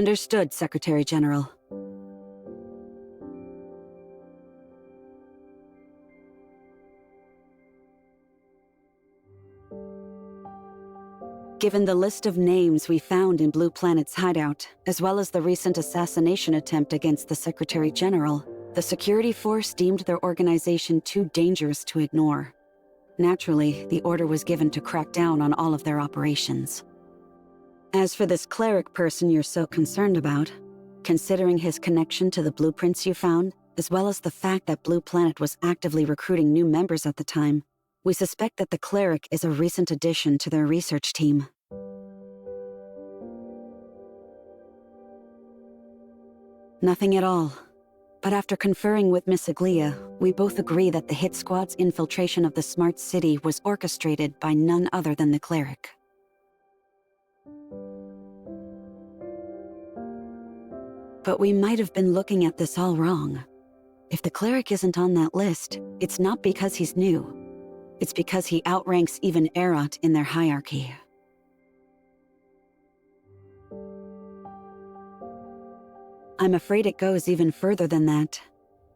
Understood, Secretary General. Given the list of names we found in Blue Planet's hideout, as well as the recent assassination attempt against the Secretary General, the security force deemed their organization too dangerous to ignore. Naturally, the order was given to crack down on all of their operations. As for this cleric person you're so concerned about, considering his connection to the blueprints you found, as well as the fact that Blue Planet was actively recruiting new members at the time, we suspect that the cleric is a recent addition to their research team. Nothing at all. But after conferring with Miss Aglia, we both agree that the hit squad's infiltration of the smart city was orchestrated by none other than the cleric. But we might have been looking at this all wrong. If the cleric isn't on that list, it's not because he's new. It's because he outranks even Erot in their hierarchy. I'm afraid it goes even further than that.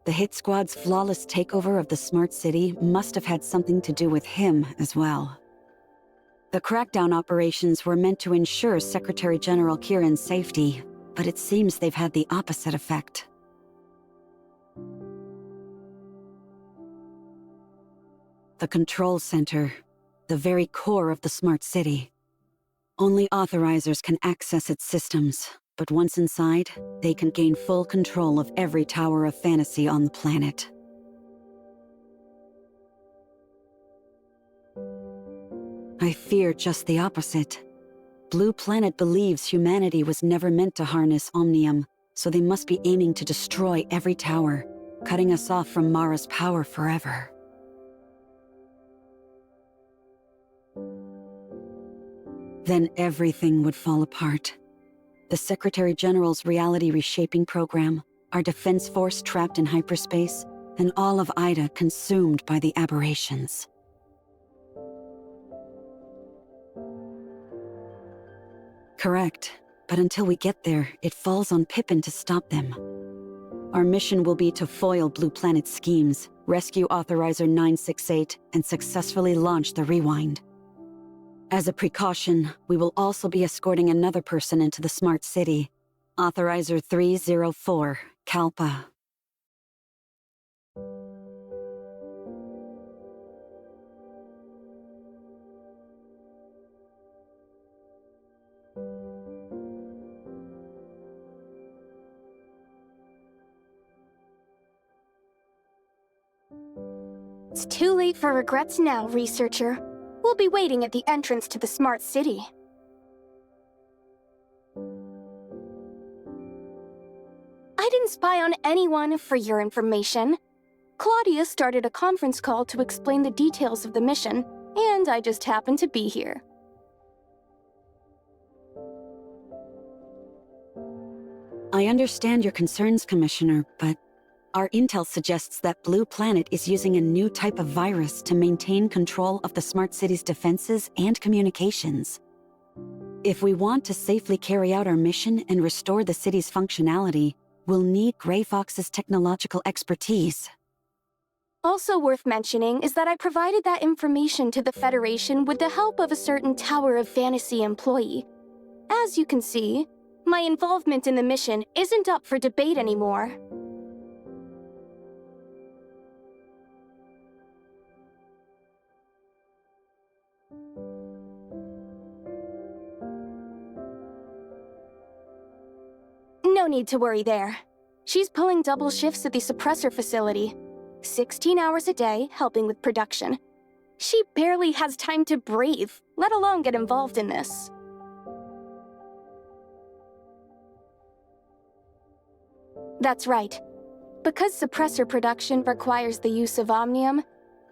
The hit squad's flawless takeover of the smart city must have had something to do with him as well. The crackdown operations were meant to ensure Secretary General Kyran's safety, but it seems they've had the opposite effect. The control center, the very core of the smart city. Only authorizers can access its systems, but once inside, they can gain full control of every tower of fantasy on the planet. I fear just the opposite. Blue Planet believes humanity was never meant to harness Omnium, so they must be aiming to destroy every tower, cutting us off from Mara's power forever. Then everything would fall apart. The Secretary General's reality reshaping program, our defense force trapped in hyperspace, and all of Ida consumed by the aberrations. Correct, but until we get there, it falls on Pippin to stop them. Our mission will be to foil Blue Planet's schemes, rescue Authorizer 968, and successfully launch the Rewind. As a precaution, we will also be escorting another person into the smart city, Authorizer 304, Kalpa. It's too late for regrets now, researcher. We'll be waiting at the entrance to the smart city. I didn't spy on anyone, for your information. Claudia started a conference call to explain the details of the mission, and I just happened to be here. I understand your concerns, Commissioner, but our intel suggests that Blue Planet is using a new type of virus to maintain control of the smart city's defenses and communications. If we want to safely carry out our mission and restore the city's functionality, we'll need Grey Fox's technological expertise. Also worth mentioning is that I provided that information to the Federation with the help of a certain Tower of Fantasy employee. As you can see, my involvement in the mission isn't up for debate anymore. No need to worry there. She's pulling double shifts at the suppressor facility. 16 hours a day, helping with production. She barely has time to breathe, let alone get involved in this. That's right. Because suppressor production requires the use of Omnium,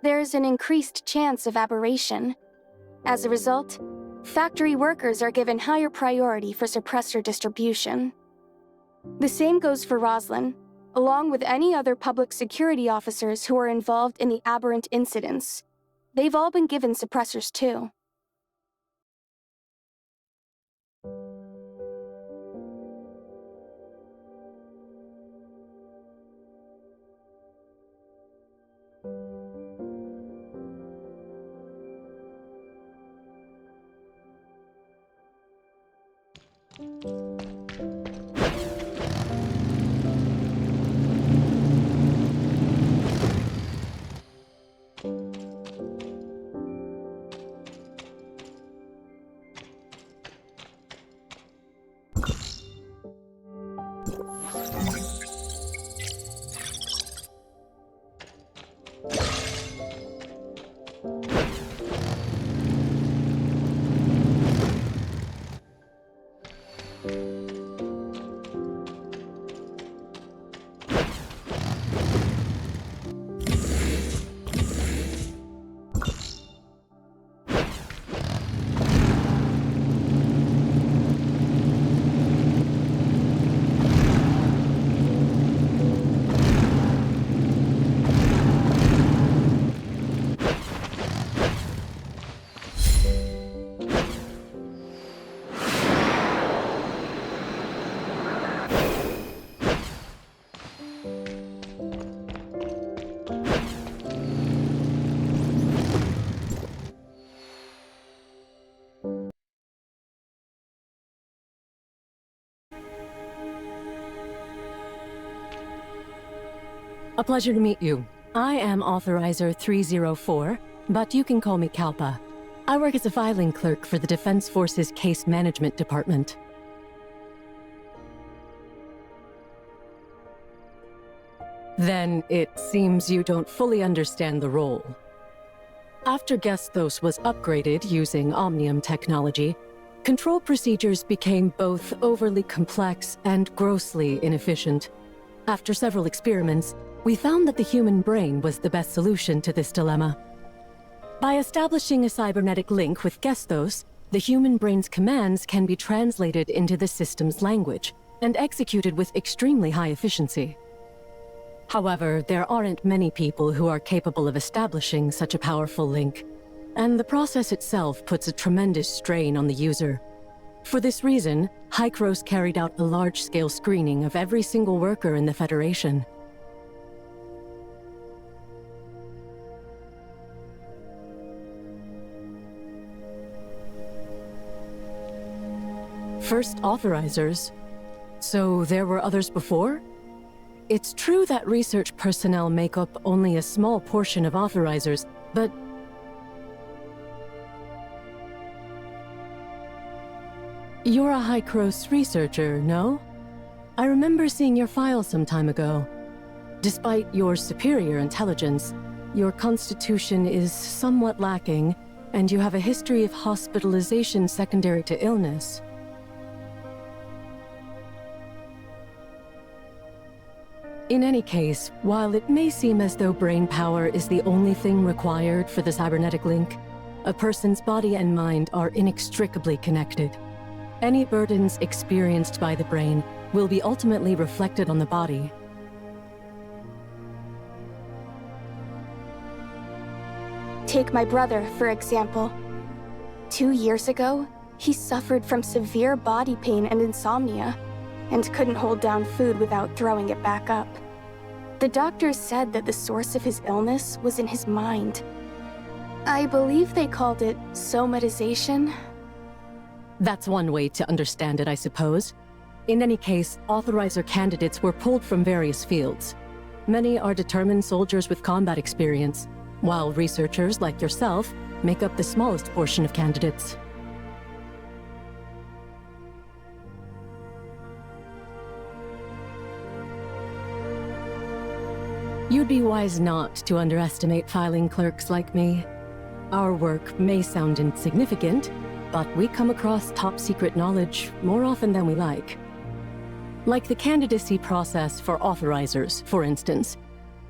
there's an increased chance of aberration. As a result, factory workers are given higher priority for suppressor distribution. The same goes for Roslyn, along with any other public security officers who are involved in the aberrant incidents. They've all been given suppressors too. A pleasure to meet you. I am Authorizer 304, but you can call me Kalpa. I work as a filing clerk for the Defense Forces Case Management Department. Then it seems you don't fully understand the role. After Gestos was upgraded using Omnium technology, control procedures became both overly complex and grossly inefficient. After several experiments, we found that the human brain was the best solution to this dilemma. By establishing a cybernetic link with Gestos, the human brain's commands can be translated into the system's language and executed with extremely high efficiency. However, there aren't many people who are capable of establishing such a powerful link, and the process itself puts a tremendous strain on the user. For this reason, Hykros carried out a large-scale screening of every single worker in the Federation. First authorizers? So there were others before? It's true that research personnel make up only a small portion of authorizers, but... You're a Hykros researcher, no? I remember seeing your file some time ago. Despite your superior intelligence, your constitution is somewhat lacking, and you have a history of hospitalization secondary to illness. In any case, while it may seem as though brain power is the only thing required for the cybernetic link, a person's body and mind are inextricably connected. Any burdens experienced by the brain will be ultimately reflected on the body. Take my brother, for example. 2 years ago, he suffered from severe body pain and insomnia, and couldn't hold down food without throwing it back up. The doctors said that the source of his illness was in his mind. I believe they called it somatization. That's one way to understand it, I suppose. In any case, authorizer candidates were pulled from various fields. Many are determined soldiers with combat experience, while researchers like yourself make up the smallest portion of candidates. You'd be wise not to underestimate filing clerks like me. Our work may sound insignificant, but we come across top-secret knowledge more often than we like. Like the candidacy process for authorizers, for instance.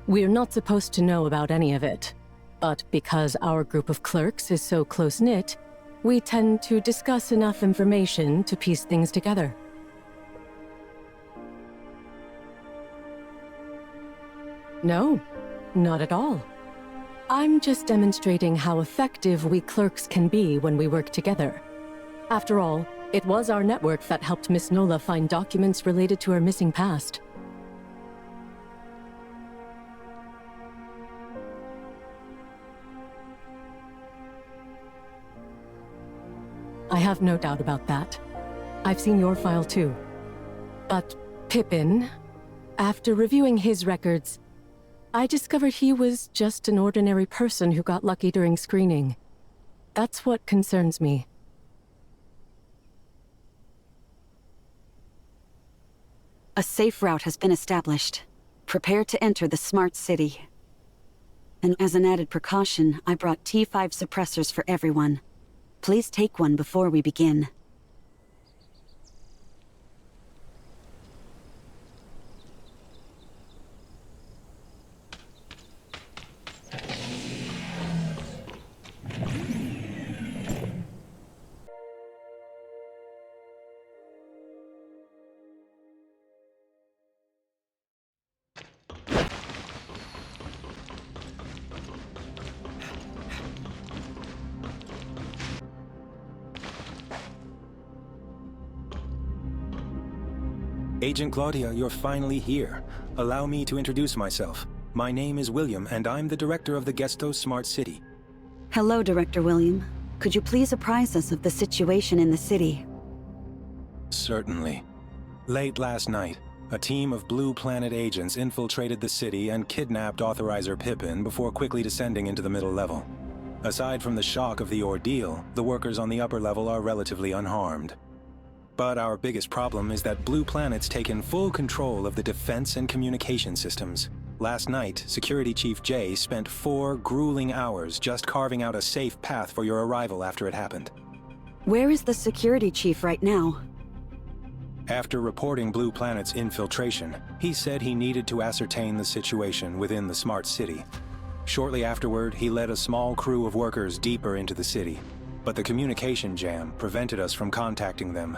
We're not supposed to know about any of it. But because our group of clerks is so close-knit, we tend to discuss enough information to piece things together. No, not at all. I'm just demonstrating how effective we clerks can be when we work together. After all, it was our network that helped Miss Nola find documents related to her missing past. I have no doubt about that. I've seen your file too. But Pippin, after reviewing his records, I discovered he was just an ordinary person who got lucky during screening. That's what concerns me. A safe route has been established. Prepare to enter the smart city. And as an added precaution, I brought T5 suppressors for everyone. Please take one before we begin. Agent Claudia, you're finally here. Allow me to introduce myself. My name is William, and I'm the director of the Gestos Smart City. Hello, Director William. Could you please apprise us of the situation in the city? Certainly. Late last night, a team of Blue Planet agents infiltrated the city and kidnapped Authorizer Pippin before quickly descending into the middle level. Aside from the shock of the ordeal, the workers on the upper level are relatively unharmed. But our biggest problem is that Blue Planet's taken full control of the defense and communication systems. Last night, Security Chief Jay spent 4 grueling hours just carving out a safe path for your arrival after it happened. Where is the security chief right now? After reporting Blue Planet's infiltration, he said he needed to ascertain the situation within the smart city. Shortly afterward, he led a small crew of workers deeper into the city, but the communication jam prevented us from contacting them.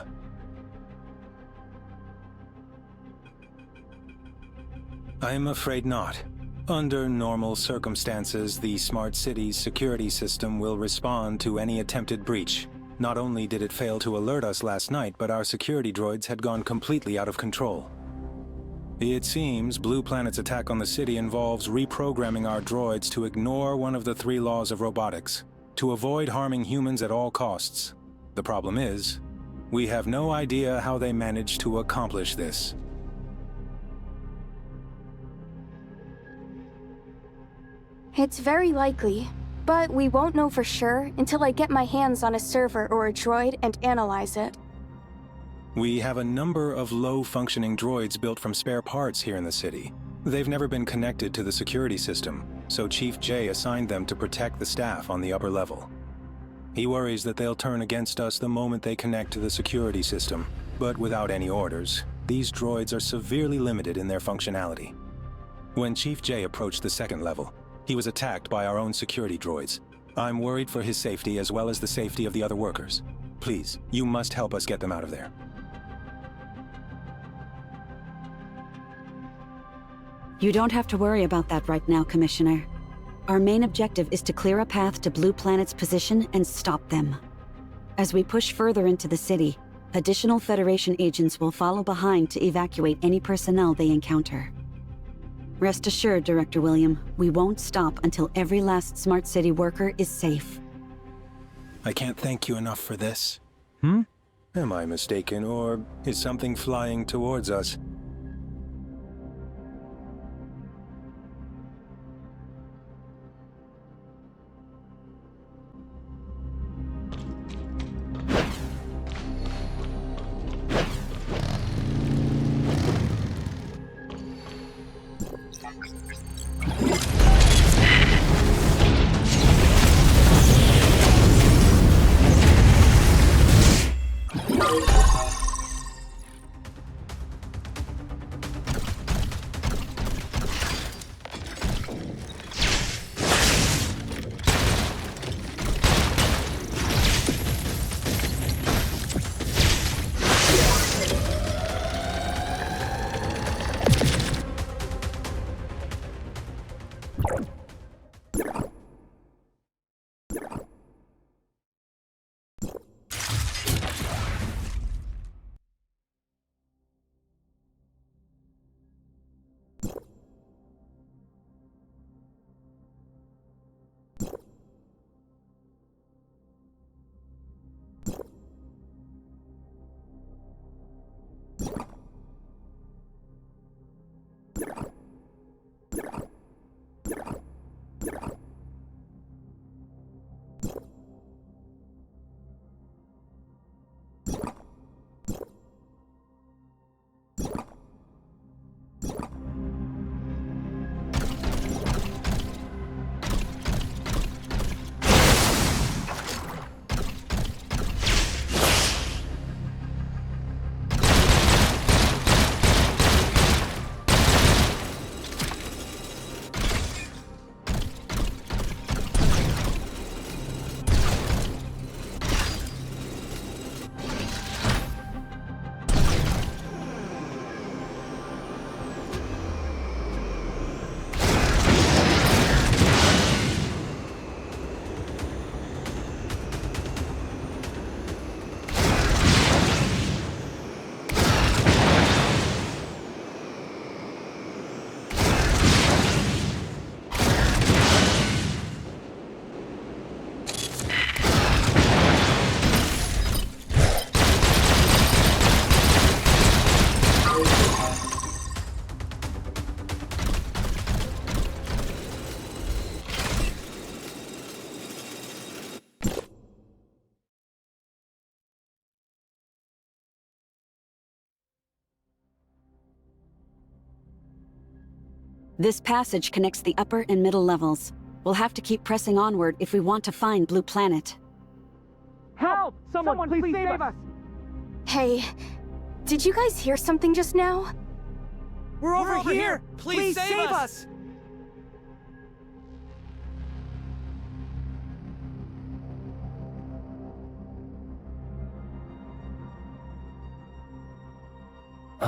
I'm afraid not. Under normal circumstances, the smart city's security system will respond to any attempted breach. Not only did it fail to alert us last night, but our security droids had gone completely out of control. It seems Blue Planet's attack on the city involves reprogramming our droids to ignore one of the 3 laws of robotics, to avoid harming humans at all costs. The problem is, we have no idea how they managed to accomplish this. It's very likely, but we won't know for sure until I get my hands on a server or a droid and analyze it. We have a number of low-functioning droids built from spare parts here in the city. They've never been connected to the security system, so Chief Jay assigned them to protect the staff on the upper level. He worries that they'll turn against us the moment they connect to the security system, but without any orders, these droids are severely limited in their functionality. When Chief Jay approached the 2nd level, he was attacked by our own security droids. I'm worried for his safety as well as the safety of the other workers. Please, you must help us get them out of there. You don't have to worry about that right now, Commissioner. Our main objective is to clear a path to Blue Planet's position and stop them. As we push further into the city, additional Federation agents will follow behind to evacuate any personnel they encounter. Rest assured, Director William, we won't stop until every last Smart City worker is safe. I can't thank you enough for this. Am I mistaken, or is something flying towards us? This passage connects the upper and middle levels. We'll have to keep pressing onward if we want to find Blue Planet. Help! Someone please save us! Hey, did you guys hear something just now? We're over here! Please save us!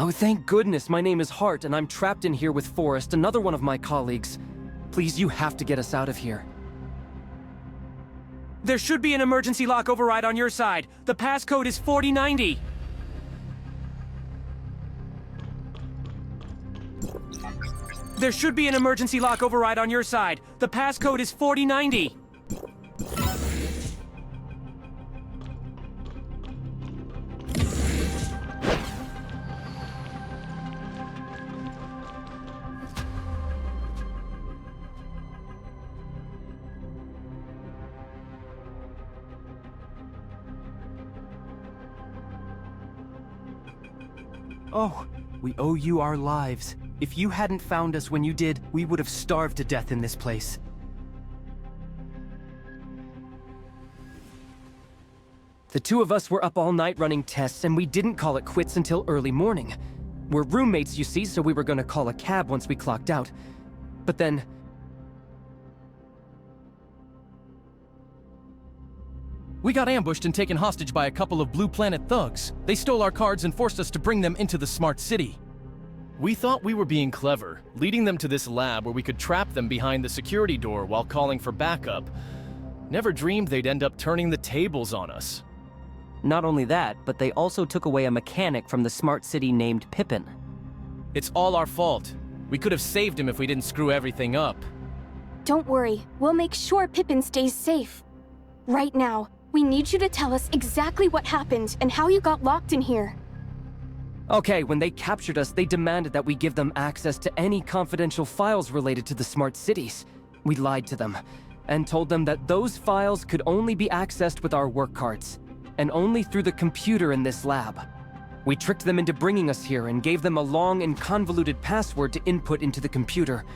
Oh, thank goodness my name is Hart and I'm trapped in here with Forrest, another one of my colleagues. Please, you have to get us out of here. There should be an emergency lock override on your side. The passcode is 4090. There should be an emergency lock override on your side. The passcode is 4090. Oh, we owe you our lives. If you hadn't found us when you did, we would have starved to death in this place. The two of us were up all night running tests, and we didn't call it quits until early morning. We're roommates, you see, so we were gonna call a cab once we clocked out. But then... We got ambushed and taken hostage by a couple of Blue Planet thugs. They stole our cards and forced us to bring them into the smart city. We thought we were being clever, leading them to this lab where we could trap them behind the security door while calling for backup. Never dreamed they'd end up turning the tables on us. Not only that, but they also took away a mechanic from the smart city named Pippin. It's all our fault. We could have saved him if we didn't screw everything up. Don't worry, we'll make sure Pippin stays safe. Right now, we need you to tell us exactly what happened and how you got locked in here. Okay, when they captured us, they demanded that we give them access to any confidential files related to the smart cities. We lied to them, and told them that those files could only be accessed with our work cards, and only through the computer in this lab. We tricked them into bringing us here and gave them a long and convoluted password to input into the computer.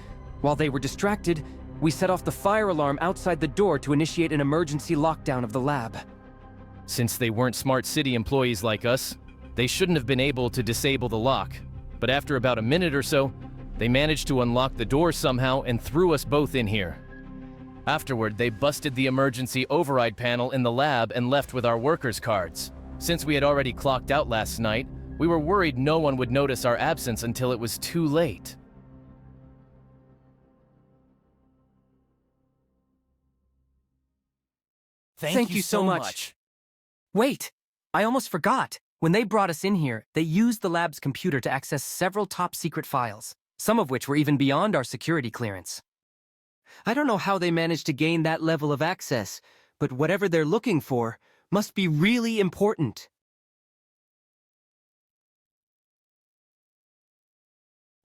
While they were distracted, we set off the fire alarm outside the door to initiate an emergency lockdown of the lab. Since they weren't smart city employees like us, they shouldn't have been able to disable the lock. But after about a minute or so, they managed to unlock the door somehow and threw us both in here. Afterward, they busted the emergency override panel in the lab and left with our workers' cards. Since we had already clocked out last night, we were worried no one would notice our absence until it was too late. Thank you so much. Wait, I almost forgot. When they brought us in here, they used the lab's computer to access several top-secret files, some of which were even beyond our security clearance. I don't know how they managed to gain that level of access, but whatever they're looking for must be really important.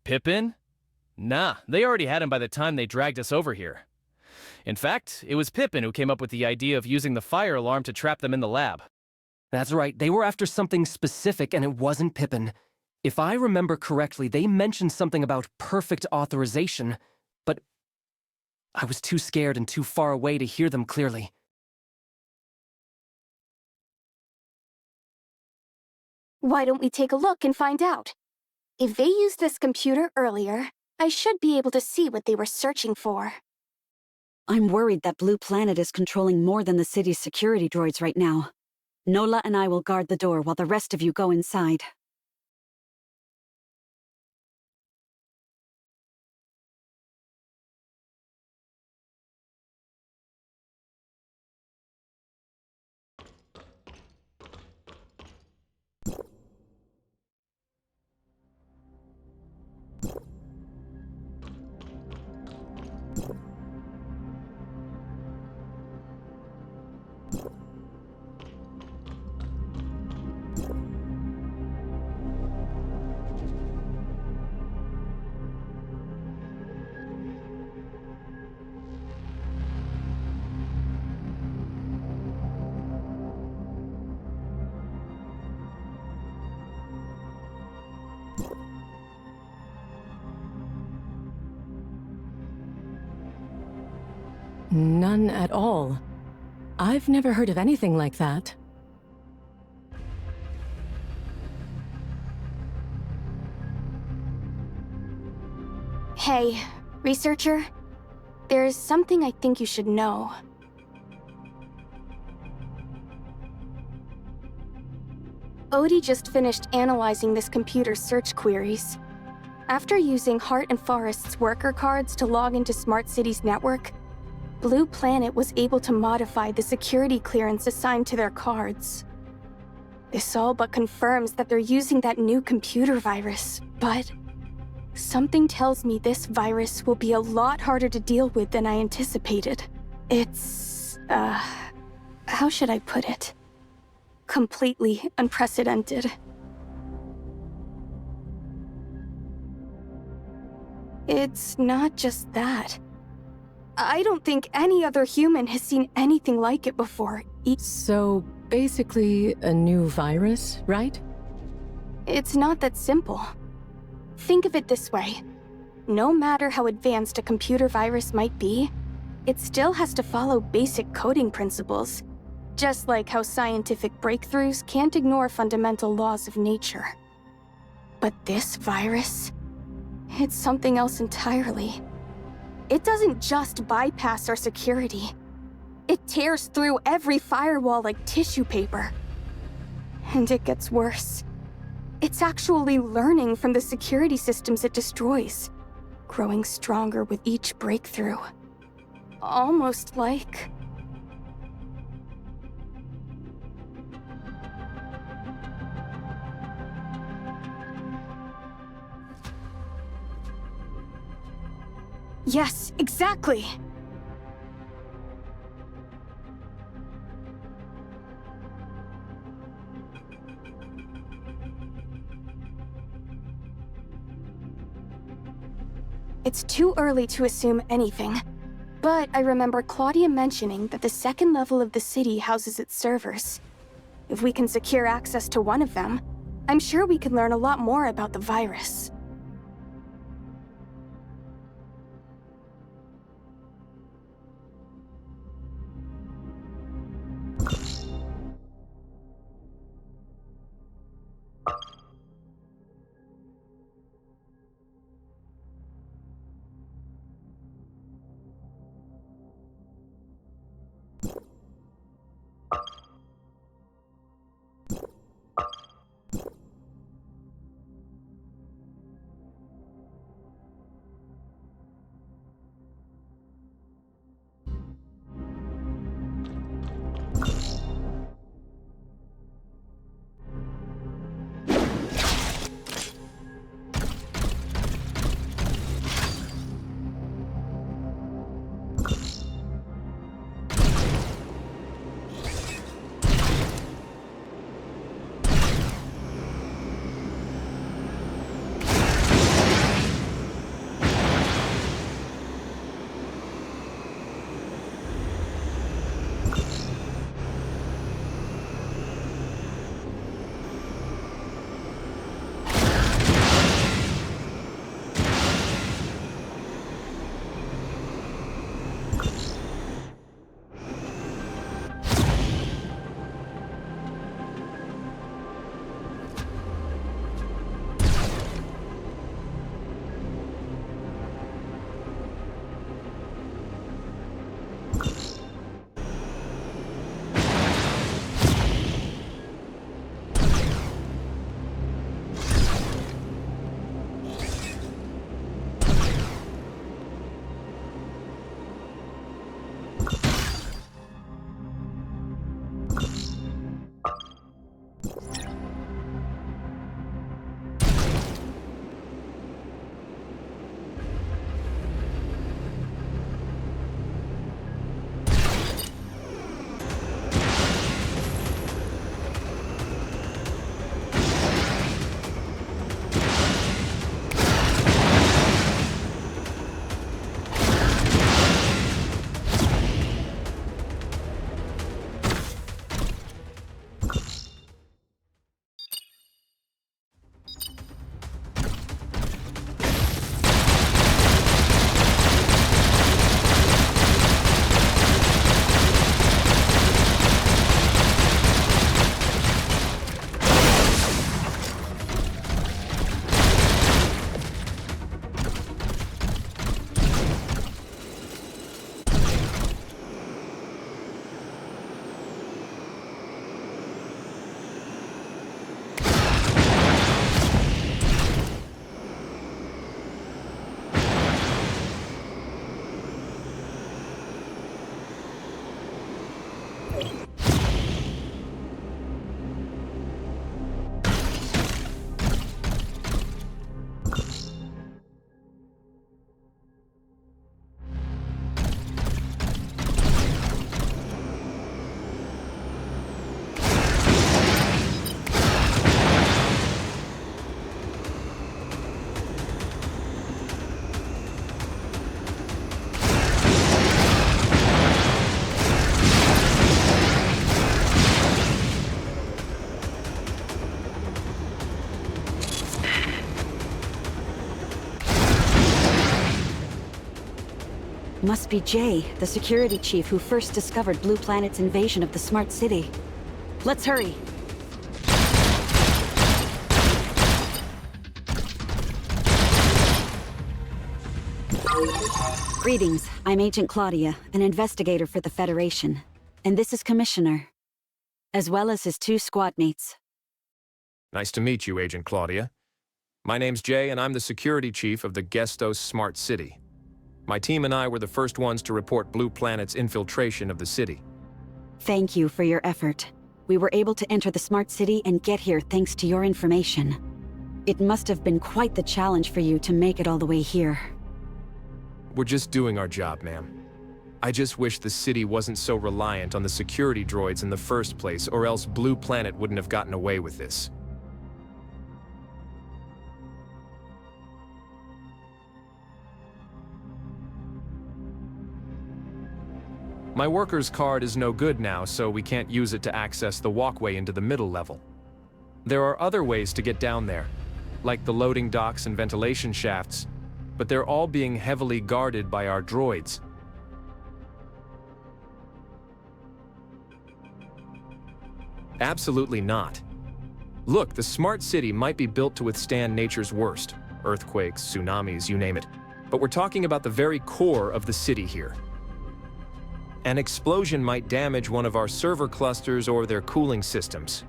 Pippin? Nah, they already had him by the time they dragged us over here. In fact, it was Pippin who came up with the idea of using the fire alarm to trap them in the lab. That's right, they were after something specific and it wasn't Pippin. If I remember correctly, they mentioned something about perfect authorization, but I was too scared and too far away to hear them clearly. Why don't we take a look and find out? If they used this computer earlier, I should be able to see what they were searching for. I'm worried that Blue Planet is controlling more than the city's security droids right now. Nola and I will guard the door while the rest of you go inside. None at all. I've never heard of anything like that. Hey, researcher. There's something I think you should know. Odie just finished analyzing this computer's search queries. After using Hart and Forrest's worker cards to log into Smart City's network, Blue Planet was able to modify the security clearance assigned to their cards. This all but confirms that they're using that new computer virus, but something tells me this virus will be a lot harder to deal with than I anticipated. It's, how should I put it? Completely unprecedented. It's not just that. I don't think any other human has seen anything like it before. So, basically, a new virus, right? It's not that simple. Think of it this way. No matter how advanced a computer virus might be, it still has to follow basic coding principles. Just like how scientific breakthroughs can't ignore fundamental laws of nature. But this virus, it's something else entirely. It doesn't just bypass our security. It tears through every firewall like tissue paper. And it gets worse. It's actually learning from the security systems it destroys, growing stronger with each breakthrough. Almost like... Yes, exactly! It's too early to assume anything, but I remember Claudia mentioning that the second level of the city houses its servers. If we can secure access to one of them, I'm sure we can learn a lot more about the virus. Must be Jay, the security chief who first discovered Blue Planet's invasion of the smart city. Let's hurry. Greetings, I'm Agent Claudia, an investigator for the Federation. And this is Commissioner, as well as his 2 squad mates. Nice to meet you, Agent Claudia. My name's Jay, and I'm the security chief of the Gestos Smart City. My team and I were the first ones to report Blue Planet's infiltration of the city. Thank you for your effort. We were able to enter the smart city and get here thanks to your information. It must have been quite the challenge for you to make it all the way here. We're just doing our job, ma'am. I just wish the city wasn't so reliant on the security droids in the first place, or else Blue Planet wouldn't have gotten away with this. My worker's card is no good now, so we can't use it to access the walkway into the middle level. There are other ways to get down there, like the loading docks and ventilation shafts, but they're all being heavily guarded by our droids. Absolutely not. Look, the smart city might be built to withstand nature's worst, earthquakes, tsunamis, you name it, but we're talking about the very core of the city here. An explosion might damage one of our server clusters or their cooling systems,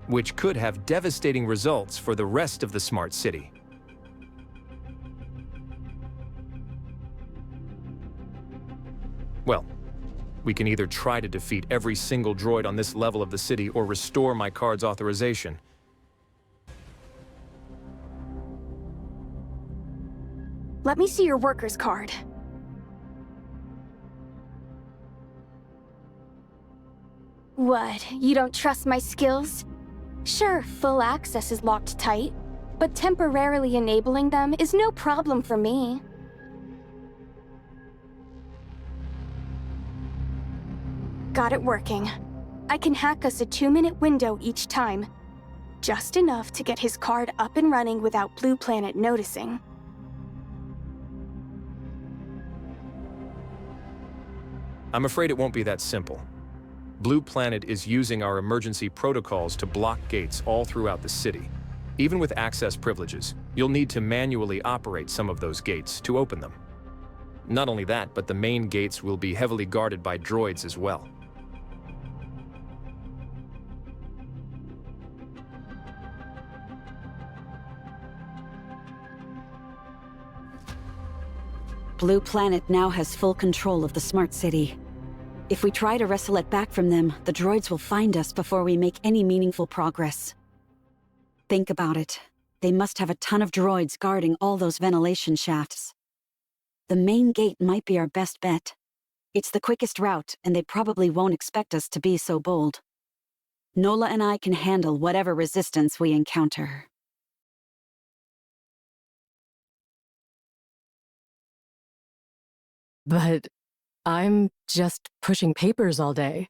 which could have devastating results for the rest of the smart city. Well, we can either try to defeat every single droid on this level of the city or restore my card's authorization. Let me see your worker's card. What, you don't trust my skills? Sure, full access is locked tight, but temporarily enabling them is no problem for me. Got it working. I can hack us a 2-minute window each time. Just enough to get his card up and running without Blue Planet noticing. I'm afraid it won't be that simple. Blue Planet is using our emergency protocols to block gates all throughout the city. Even with access privileges, you'll need to manually operate some of those gates to open them. Not only that, but the main gates will be heavily guarded by droids as well. Blue Planet now has full control of the smart city. If we try to wrestle it back from them, the droids will find us before we make any meaningful progress. Think about it. They must have a ton of droids guarding all those ventilation shafts. The main gate might be our best bet. It's the quickest route, and they probably won't expect us to be so bold. Nola and I can handle whatever resistance we encounter. But I'm just pushing papers all day.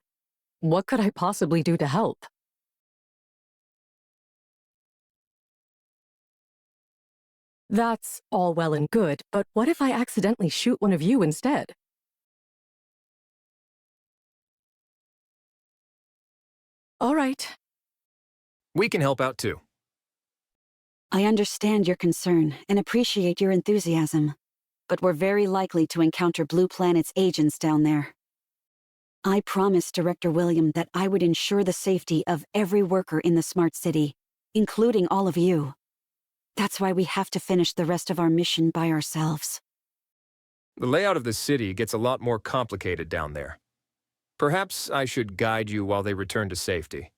What could I possibly do to help? That's all well and good, but what if I accidentally shoot one of you instead? All right. We can help out too. I understand your concern and appreciate your enthusiasm, but we're very likely to encounter Blue Planet's agents down there. I promised Director William that I would ensure the safety of every worker in the smart city, including all of you. That's why we have to finish the rest of our mission by ourselves. The layout of the city gets a lot more complicated down there. Perhaps I should guide you while they return to safety.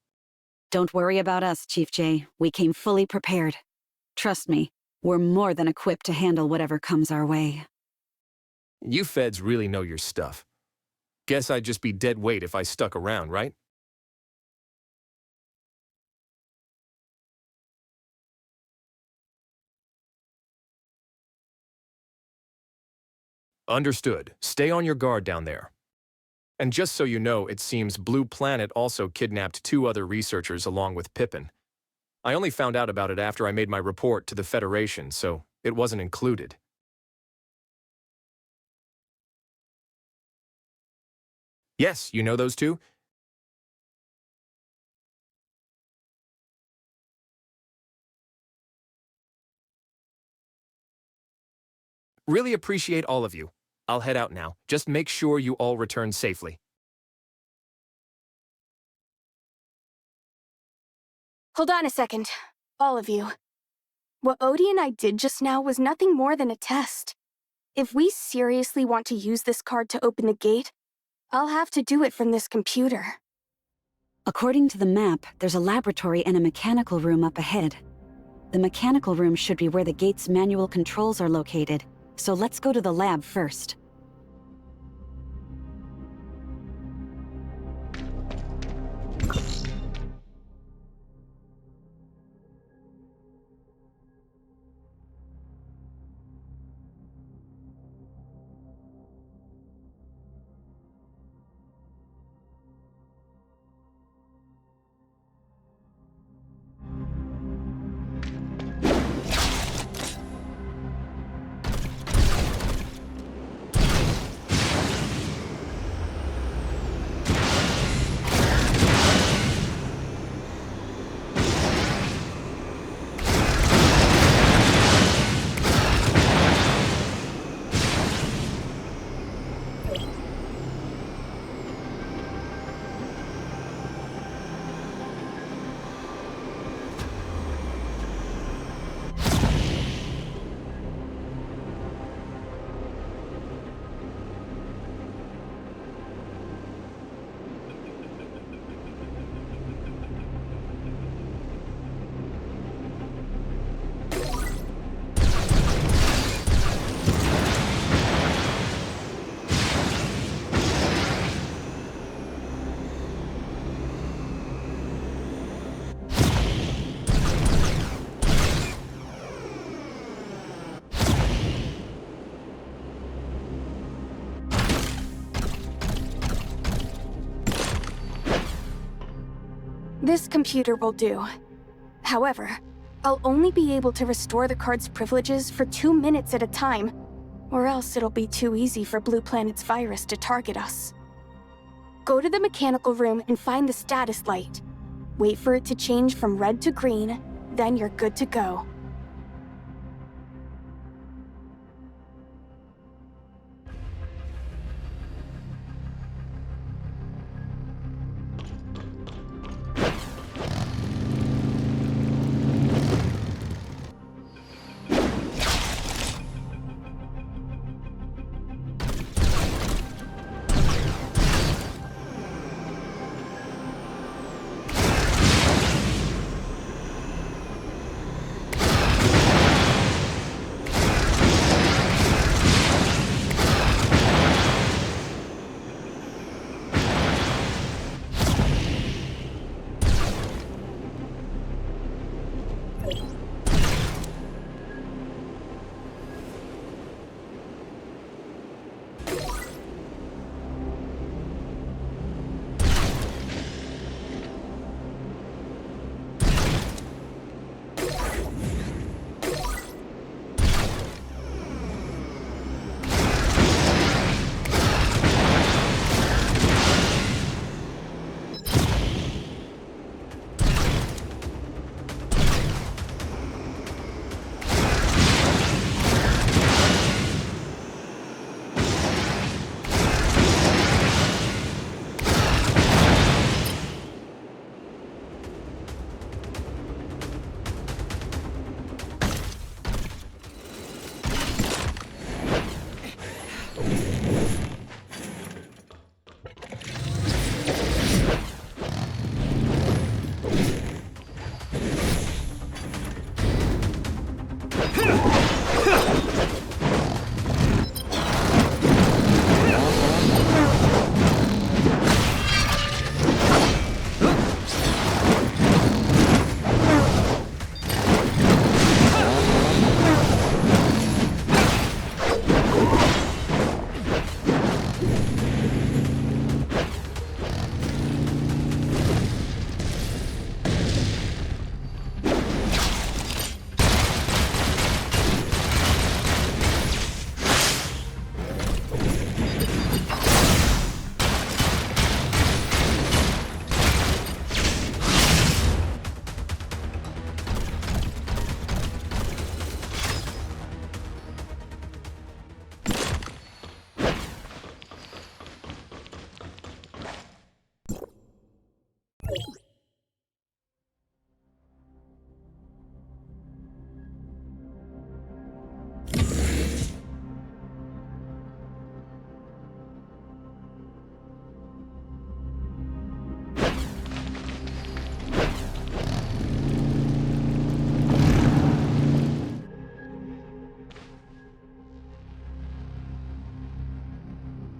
Don't worry about us, Chief Jay. We came fully prepared. Trust me, we're more than equipped to handle whatever comes our way. You feds really know your stuff. Guess I'd just be dead weight if I stuck around, right? Understood. Stay on your guard down there. And just so you know, it seems Blue Planet also kidnapped 2 other researchers along with Pippin. I only found out about it after I made my report to the Federation, so it wasn't included. Yes, you know those two? Really appreciate all of you. I'll head out now. Just make sure you all return safely. Hold on a second, all of you. What Odie and I did just now was nothing more than a test. If we seriously want to use this card to open the gate, I'll have to do it from this computer. According to the map, there's a laboratory and a mechanical room up ahead. The mechanical room should be where the gate's manual controls are located, so let's go to the lab first. This computer will do. However, I'll only be able to restore the card's privileges for 2 minutes at a time, or else it'll be too easy for Blue Planet's virus to target us. Go to the mechanical room and find the status light. Wait for it to change from red to green, then you're good to go.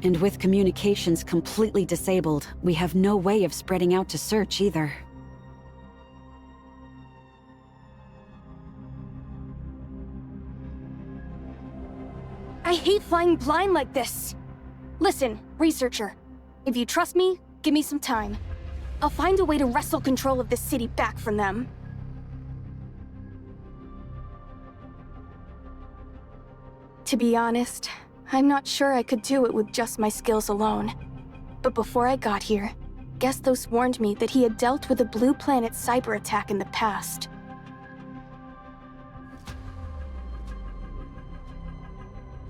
And with communications completely disabled, we have no way of spreading out to search either. I hate flying blind like this. Listen, researcher. If you trust me, give me some time. I'll find a way to wrestle control of this city back from them. To be honest, I'm not sure I could do it with just my skills alone. But before I got here, Gestos warned me that he had dealt with a Blue Planet cyber attack in the past.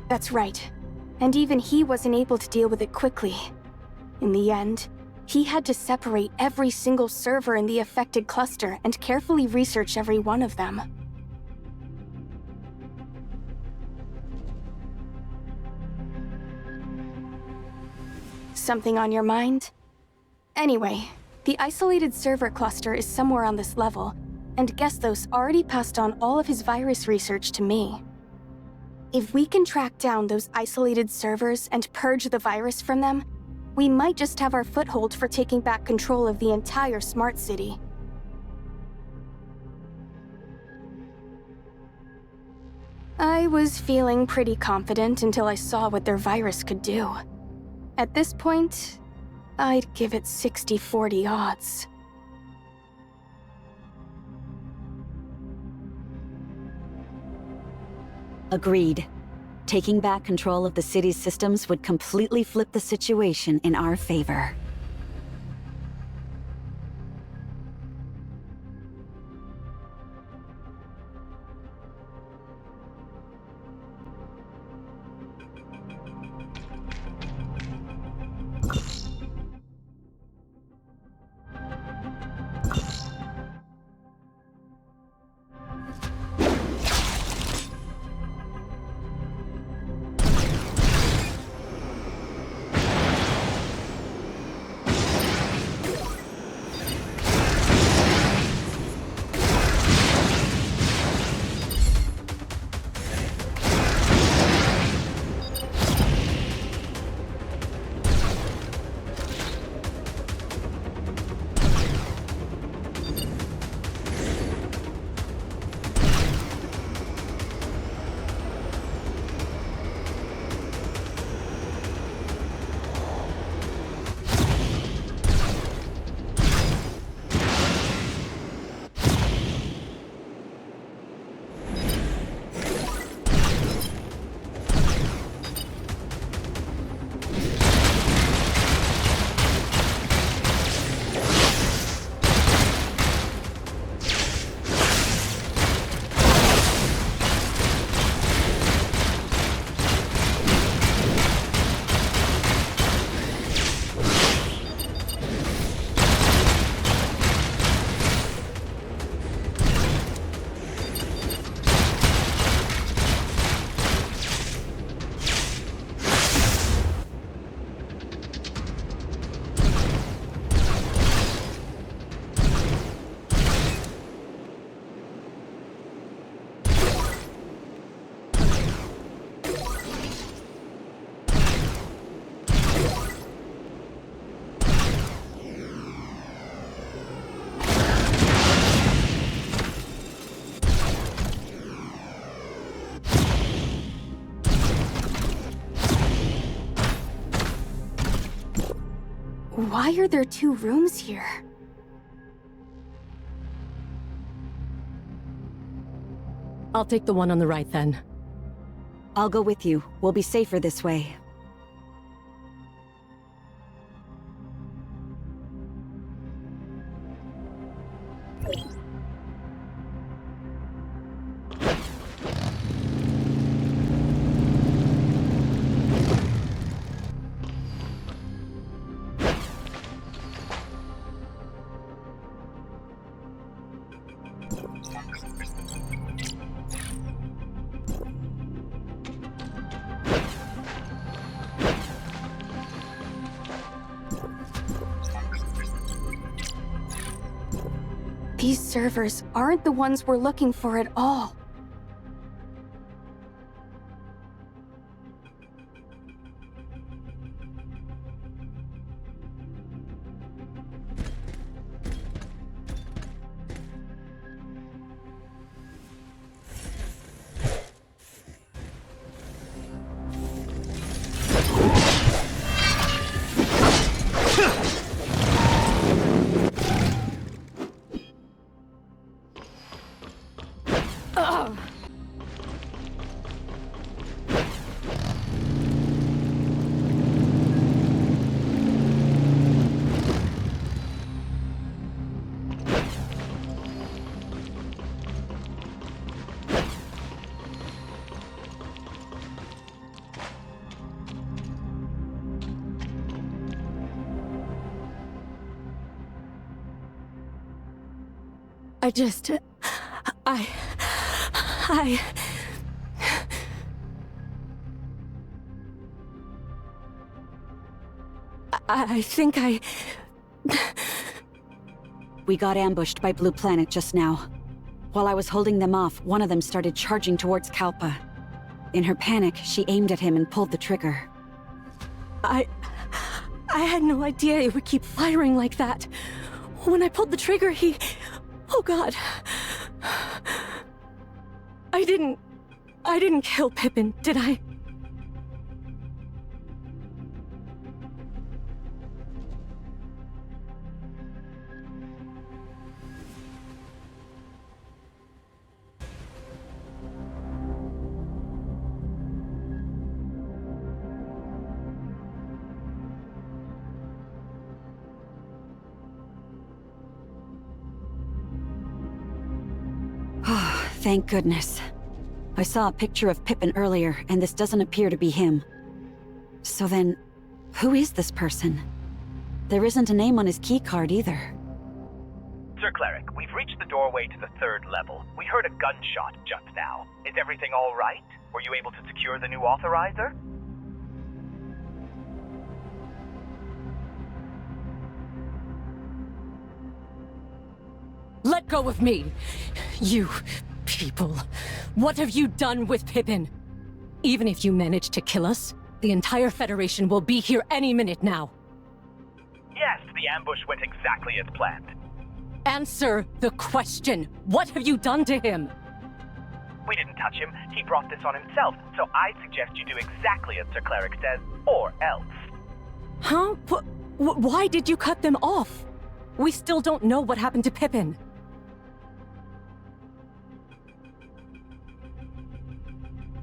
That's right. And even he wasn't able to deal with it quickly. In the end, he had to separate every single server in the affected cluster and carefully research every one of them. Something on your mind? Anyway, the isolated server cluster is somewhere on this level, and Gestos already passed on all of his virus research to me. If we can track down those isolated servers and purge the virus from them, we might just have our foothold for taking back control of the entire smart city. I was feeling pretty confident until I saw what their virus could do. At this point, I'd give it 60-40 odds. Agreed. Taking back control of the city's systems would completely flip the situation in our favor. Why are there two rooms here? I'll take the one on the right then. I'll go with you. We'll be safer this way. These servers aren't the ones we're looking for at all. I just... I... I think I... We got ambushed by Blue Planet just now. While I was holding them off, one of them started charging towards Kalpa. In her panic, she aimed at him and pulled the trigger. I had no idea it would keep firing like that. When I pulled the trigger, he... Oh god. I didn't kill Pippin, did I? Thank goodness. I saw a picture of Pippin earlier, and this doesn't appear to be him. So then, who is this person? There isn't a name on his keycard either. Sir Cleric, we've reached the doorway to the 3rd level. We heard a gunshot just now. Is everything all right? Were you able to secure the new Authorizer? Let go of me! You... people. What have you done with Pippin? Even if you manage to kill us, the entire Federation will be here any minute now. Yes, the ambush went exactly as planned. Answer the question. What have you done to him? We didn't touch him. He brought this on himself, so I suggest you do exactly as Sir Cleric says, or else. Huh? Why did you cut them off? We still don't know what happened to Pippin.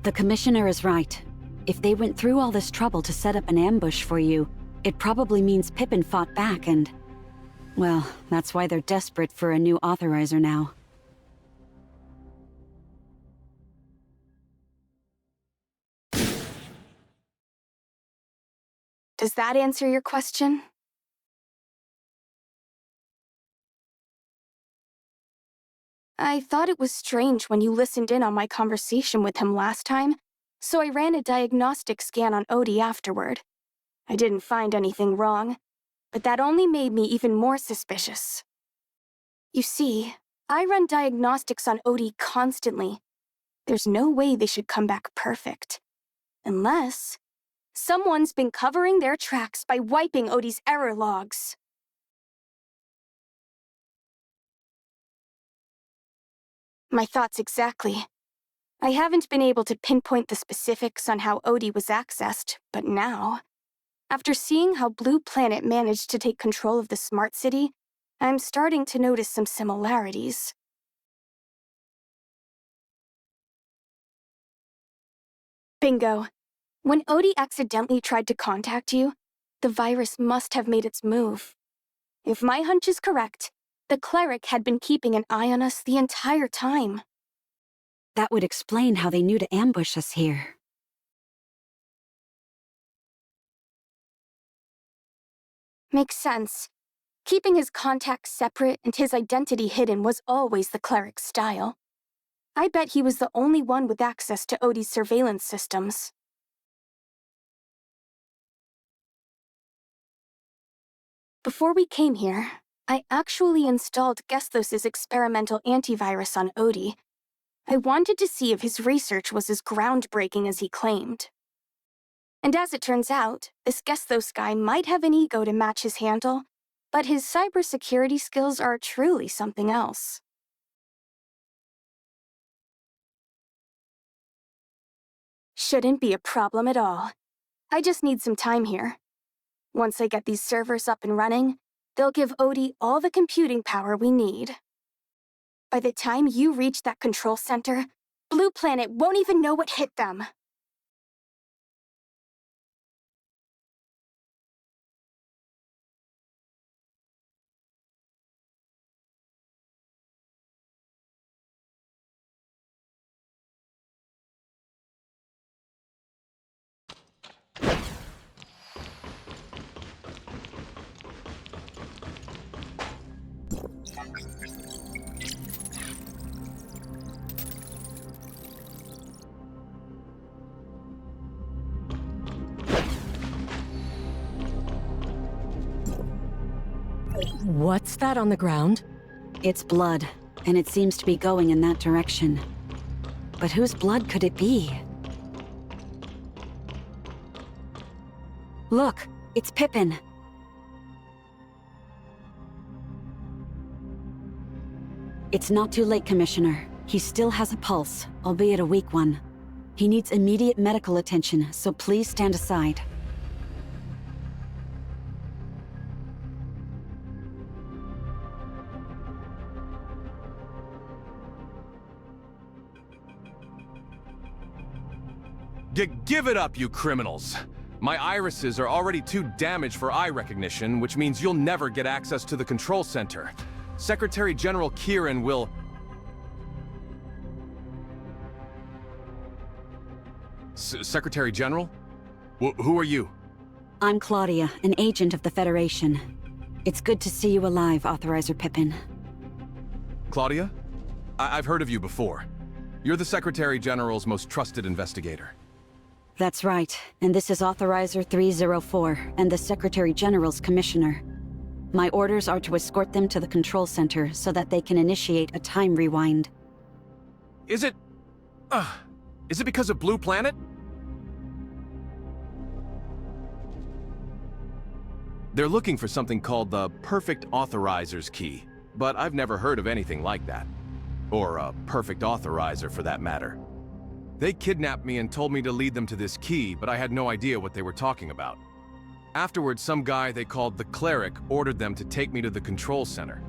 The Commissioner is right. If they went through all this trouble to set up an ambush for you, it probably means Pippin fought back and... Well, that's why they're desperate for a new Authorizer now. Does that answer your question? I thought it was strange when you listened in on my conversation with him last time, so I ran a diagnostic scan on Odie afterward. I didn't find anything wrong, but that only made me even more suspicious. You see, I run diagnostics on Odie constantly. There's no way they should come back perfect. Unless someone's been covering their tracks by wiping Odie's error logs. My thoughts exactly. I haven't been able to pinpoint the specifics on how Odie was accessed, but now, after seeing how Blue Planet managed to take control of the Smart City, I'm starting to notice some similarities. Bingo. When Odie accidentally tried to contact you, the virus must have made its move. If my hunch is correct, the Cleric had been keeping an eye on us the entire time. That would explain how they knew to ambush us here. Makes sense. Keeping his contacts separate and his identity hidden was always the Cleric's style. I bet he was the only one with access to Odie's surveillance systems. Before we came here, I actually installed Gesthos' experimental antivirus on Odie. I wanted to see if his research was as groundbreaking as he claimed. And as it turns out, this Gesthos guy might have an ego to match his handle, but his cybersecurity skills are truly something else. Shouldn't be a problem at all. I just need some time here. Once I get these servers up and running, they'll give Odie all the computing power we need. By the time you reach that control center, Blue Planet won't even know what hit them. What's that on the ground? It's blood, and it seems to be going in that direction. But whose blood could it be? Look, it's Pippin. It's not too late, Commissioner. He still has a pulse, albeit a weak one. He needs immediate medical attention, so please stand aside. Give it up, you criminals! My irises are already too damaged for eye recognition, which means you'll never get access to the control center. Secretary General Kyran will... Secretary General? Who are you? I'm Claudia, an agent of the Federation. It's good to see you alive, Authorizer Pippin. Claudia? I've heard of you before. You're the Secretary General's most trusted investigator. That's right, and this is Authorizer 304, and the Secretary General's Commissioner. My orders are to escort them to the control center so that they can initiate a time rewind. Is it because of Blue Planet? They're looking for something called the Perfect Authorizer's Key, but I've never heard of anything like that. Or a Perfect Authorizer, for that matter. They kidnapped me and told me to lead them to this key, but I had no idea what they were talking about. Afterwards, some guy they called the Cleric ordered them to take me to the control center.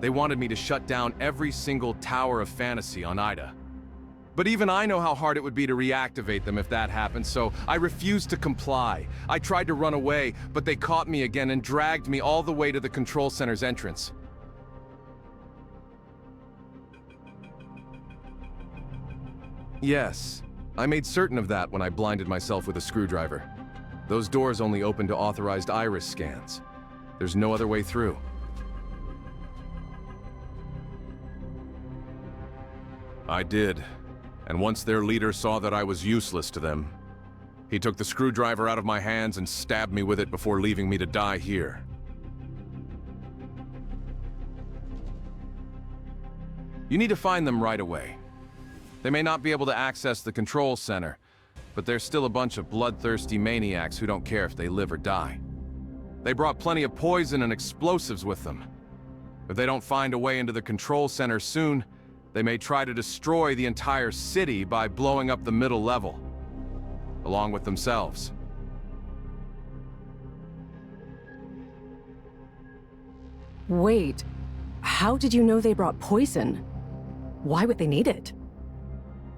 They wanted me to shut down every single Tower of Fantasy on Ida. But even I know how hard it would be to reactivate them if that happened, so I refused to comply. I tried to run away, but they caught me again and dragged me all the way to the control center's entrance. Yes, I made certain of that when I blinded myself with a screwdriver. Those doors only open to authorized iris scans. There's no other way through. I did. And once their leader saw that I was useless to them, he took the screwdriver out of my hands and stabbed me with it before leaving me to die here. You need to find them right away. They may not be able to access the control center, but they're still a bunch of bloodthirsty maniacs who don't care if they live or die. They brought plenty of poison and explosives with them. If they don't find a way into the control center soon, they may try to destroy the entire city by blowing up the middle level, along with themselves. Wait, how did you know they brought poison? Why would they need it?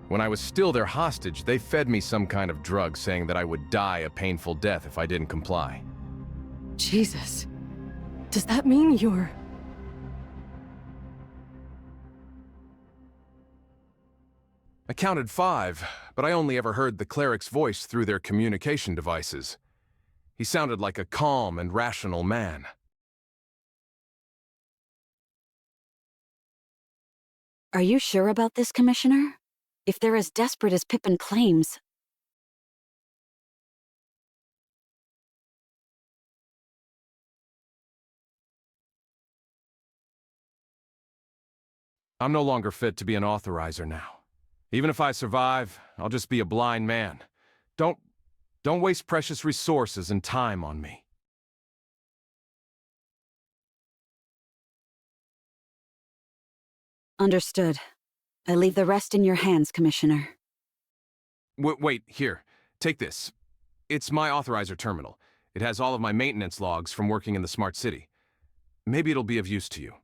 When I was still their hostage, they fed me some kind of drug saying that I would die a painful death if I didn't comply. Jesus. Does that mean you're... I counted 5, but I only ever heard the cleric's voice through their communication devices. He sounded like a calm and rational man. Are you sure about this, Commissioner? If they're as desperate as Pippin claims... I'm no longer fit to be an authorizer now. Even if I survive, I'll just be a blind man. Don't waste precious resources and time on me. Understood. I leave the rest in your hands, Commissioner. Wait, here. Take this. It's my authorizer terminal. It has all of my maintenance logs from working in the smart city. Maybe it'll be of use to you.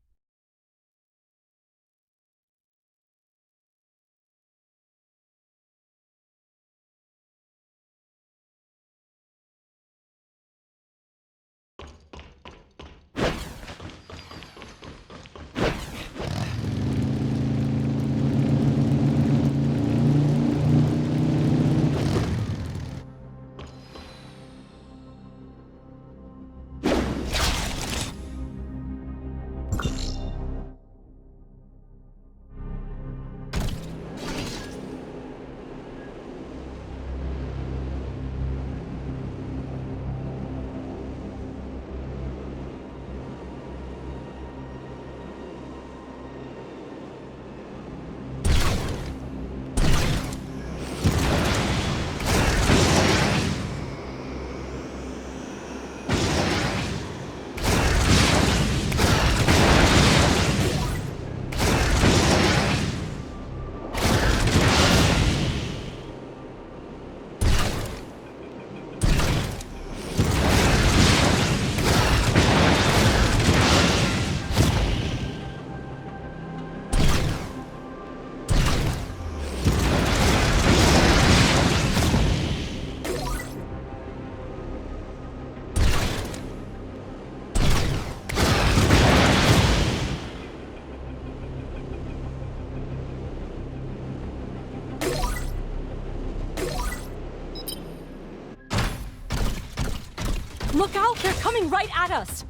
Look out! They're coming right at us!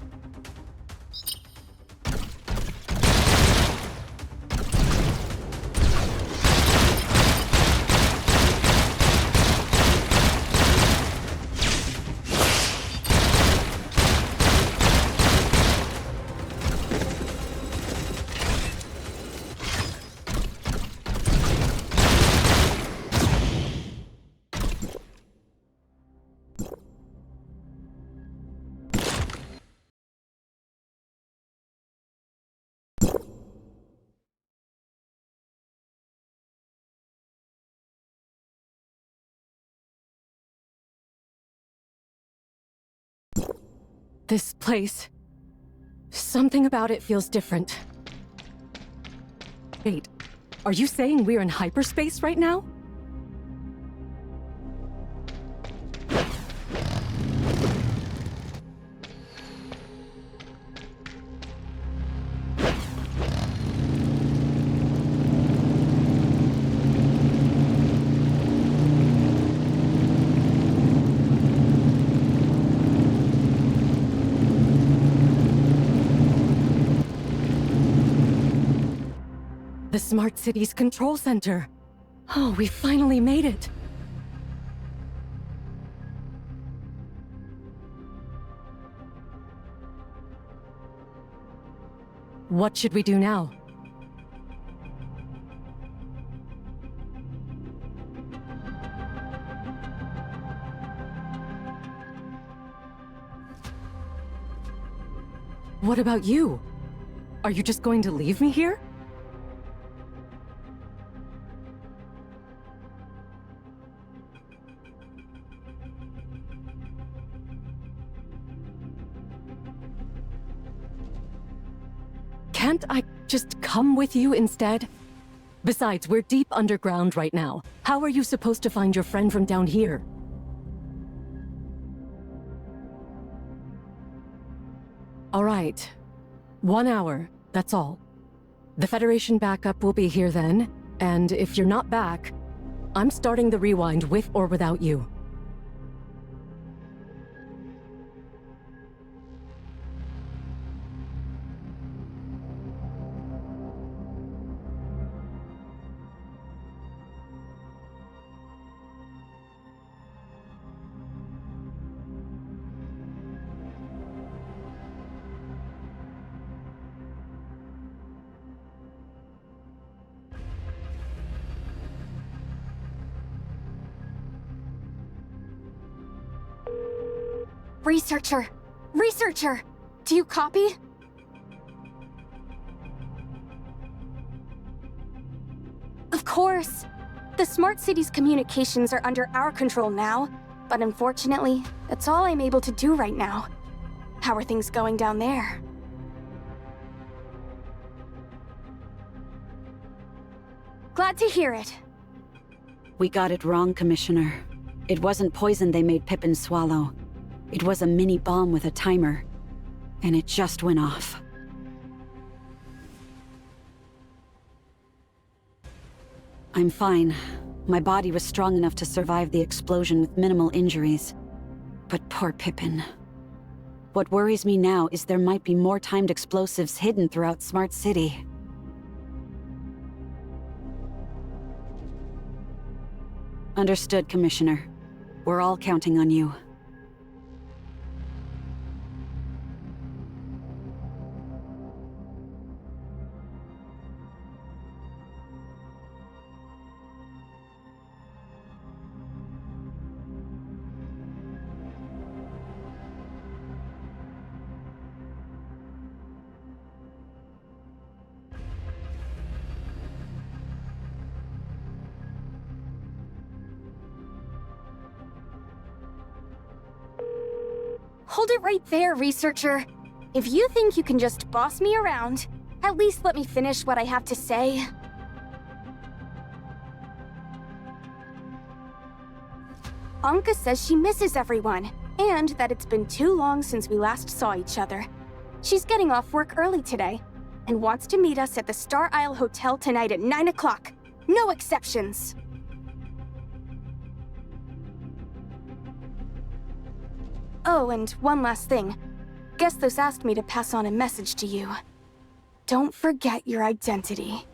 This place... something about it feels different. Wait, are you saying we're in hyperspace right now? The Smart City's control center. Oh, we finally made it. What should we do now? What about you? Are you just going to leave me here? Can't I just come with you instead? Besides, we're deep underground right now. How are you supposed to find your friend from down here? All right. 1 hour, that's all. The Federation backup will be here then, and if you're not back, I'm starting the rewind with or without you. Researcher! Researcher! Do you copy? Of course! The Smart City's communications are under our control now, but unfortunately, that's all I'm able to do right now. How are things going down there? Glad to hear it. We got it wrong, Commissioner. It wasn't poison they made Pippin swallow. It was a mini bomb with a timer, and it just went off. I'm fine. My body was strong enough to survive the explosion with minimal injuries. But poor Pippin. What worries me now is there might be more timed explosives hidden throughout Smart City. Understood, Commissioner. We're all counting on you. Hold it right there, Researcher. If you think you can just boss me around, at least let me finish what I have to say. Anka says she misses everyone, and that it's been too long since we last saw each other. She's getting off work early today, and wants to meet us at the Star Isle Hotel tonight at 9 o'clock. No exceptions. Oh, and one last thing. Gestos asked me to pass on a message to you. Don't forget your identity.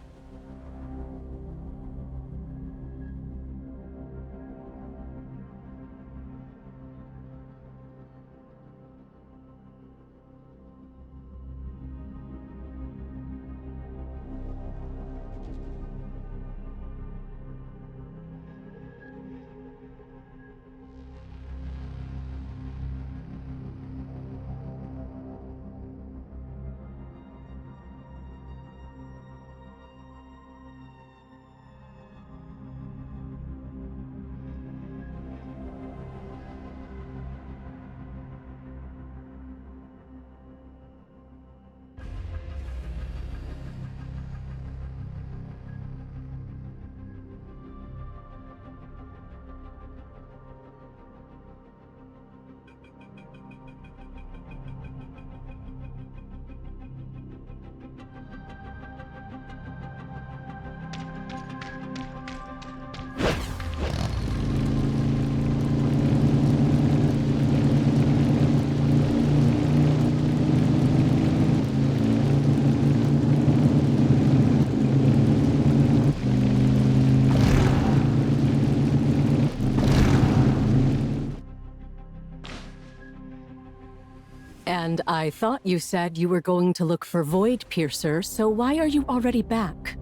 And I thought you said you were going to look for Void Piercer, so why are you already back?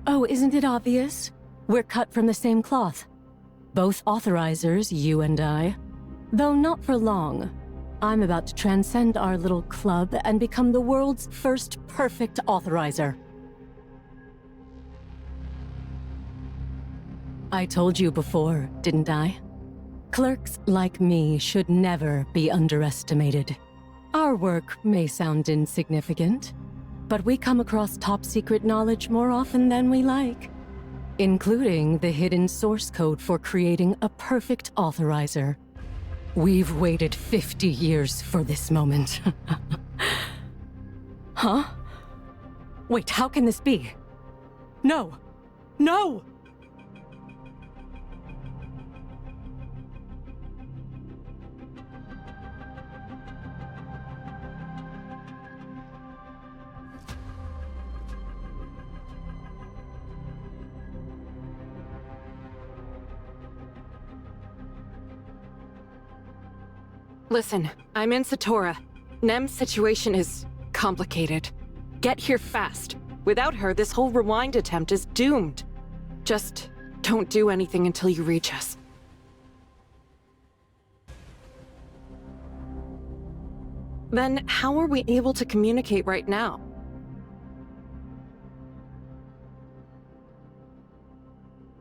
Oh, isn't it obvious? We're cut from the same cloth. Both authorizers, you and I. Though not for long. I'm about to transcend our little club and become the world's first perfect authorizer. I told you before, didn't I? Clerks like me should never be underestimated. Our work may sound insignificant, but we come across top-secret knowledge more often than we like, including the hidden source code for creating a perfect authorizer. We've waited 50 years for this moment. Huh? Wait, how can this be? No! No! Listen, I'm in Satora. Nem's situation is complicated. Get here fast. Without her, this whole rewind attempt is doomed. Just don't do anything until you reach us. Then how are we able to communicate right now?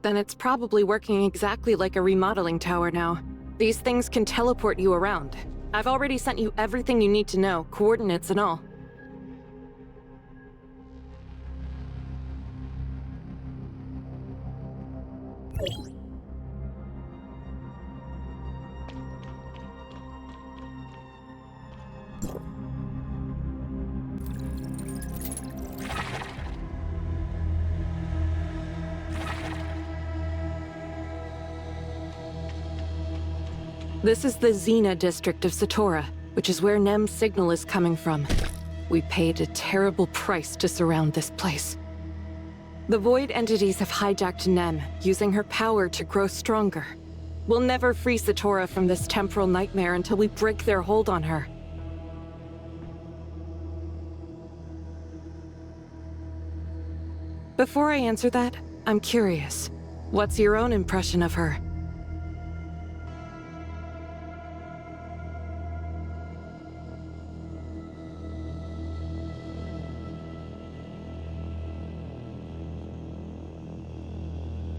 Then it's probably working exactly like a remodeling tower now. These things can teleport you around. I've already sent you everything you need to know, coordinates and all. This is the Xena district of Satora, which is where Nem's signal is coming from. We paid a terrible price to surround this place. The Void entities have hijacked Nem, using her power to grow stronger. We'll never free Satora from this temporal nightmare until we break their hold on her. Before I answer that, I'm curious. What's your own impression of her?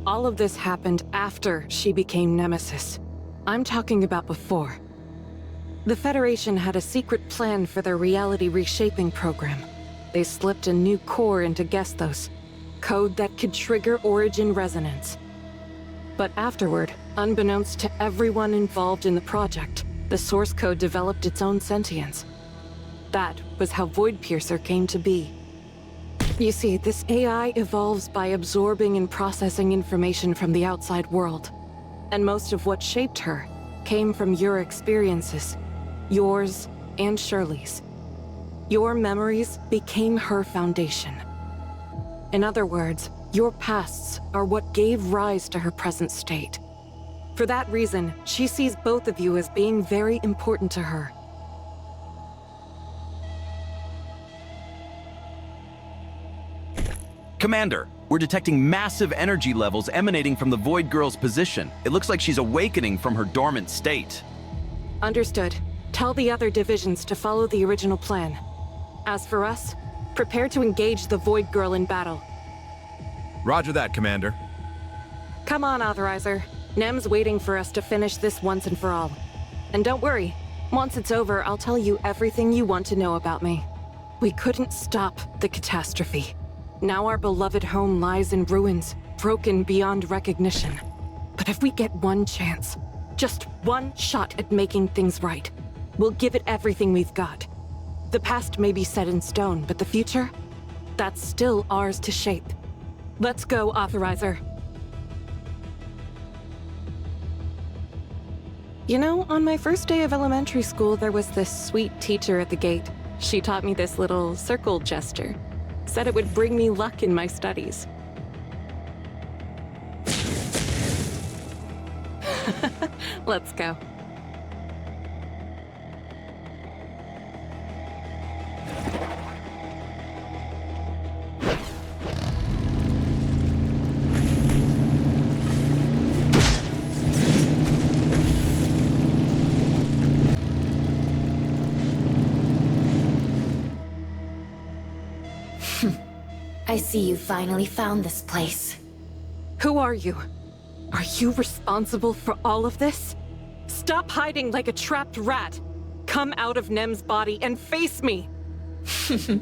All of this happened after she became Nemesis. I'm talking about before. The Federation had a secret plan for their reality reshaping program. They slipped a new core into Gestos, code that could trigger origin resonance. But afterward, unbeknownst to everyone involved in the project, the source code developed its own sentience. That was how Void Piercer came to be. You see, this AI evolves by absorbing and processing information from the outside world. And most of what shaped her came from your experiences. Yours and Shirley's. Your memories became her foundation. In other words, your pasts are what gave rise to her present state. For that reason, she sees both of you as being very important to her. Commander, we're detecting massive energy levels emanating from the Void Girl's position. It looks like she's awakening from her dormant state. Understood. Tell the other divisions to follow the original plan. As for us, prepare to engage the Void Girl in battle. Roger that, Commander. Come on, Authorizer. Nem's waiting for us to finish this once and for all. And don't worry, once it's over, I'll tell you everything you want to know about me. We couldn't stop the catastrophe. Now our beloved home lies in ruins, broken beyond recognition. But if we get one chance, just one shot at making things right, we'll give it everything we've got. The past may be set in stone, but the future? That's still ours to shape. Let's go, Authorizer. You know, on my first day of elementary school, there was this sweet teacher at the gate. She taught me this little circle gesture. Said it would bring me luck in my studies. Let's go. I see you finally found this place. Who are you? Are you responsible for all of this? Stop hiding like a trapped rat. Come out of Nem's body and face me! The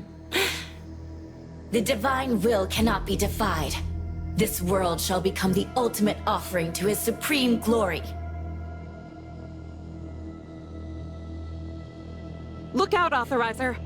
divine will cannot be defied. This world shall become the ultimate offering to his supreme glory. Look out, Authorizer!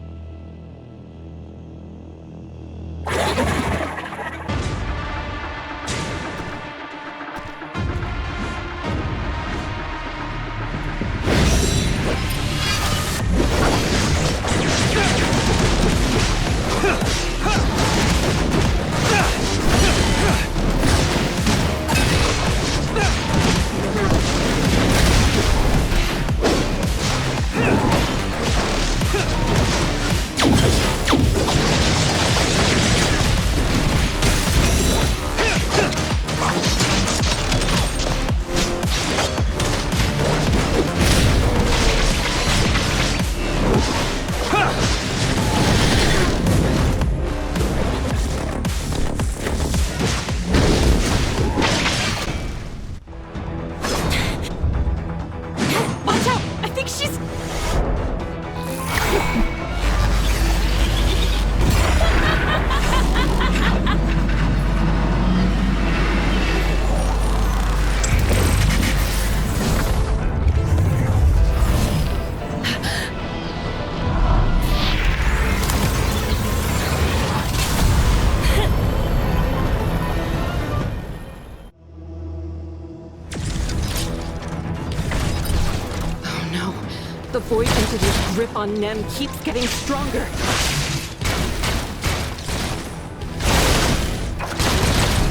The Void Entity's grip on Nem keeps getting stronger.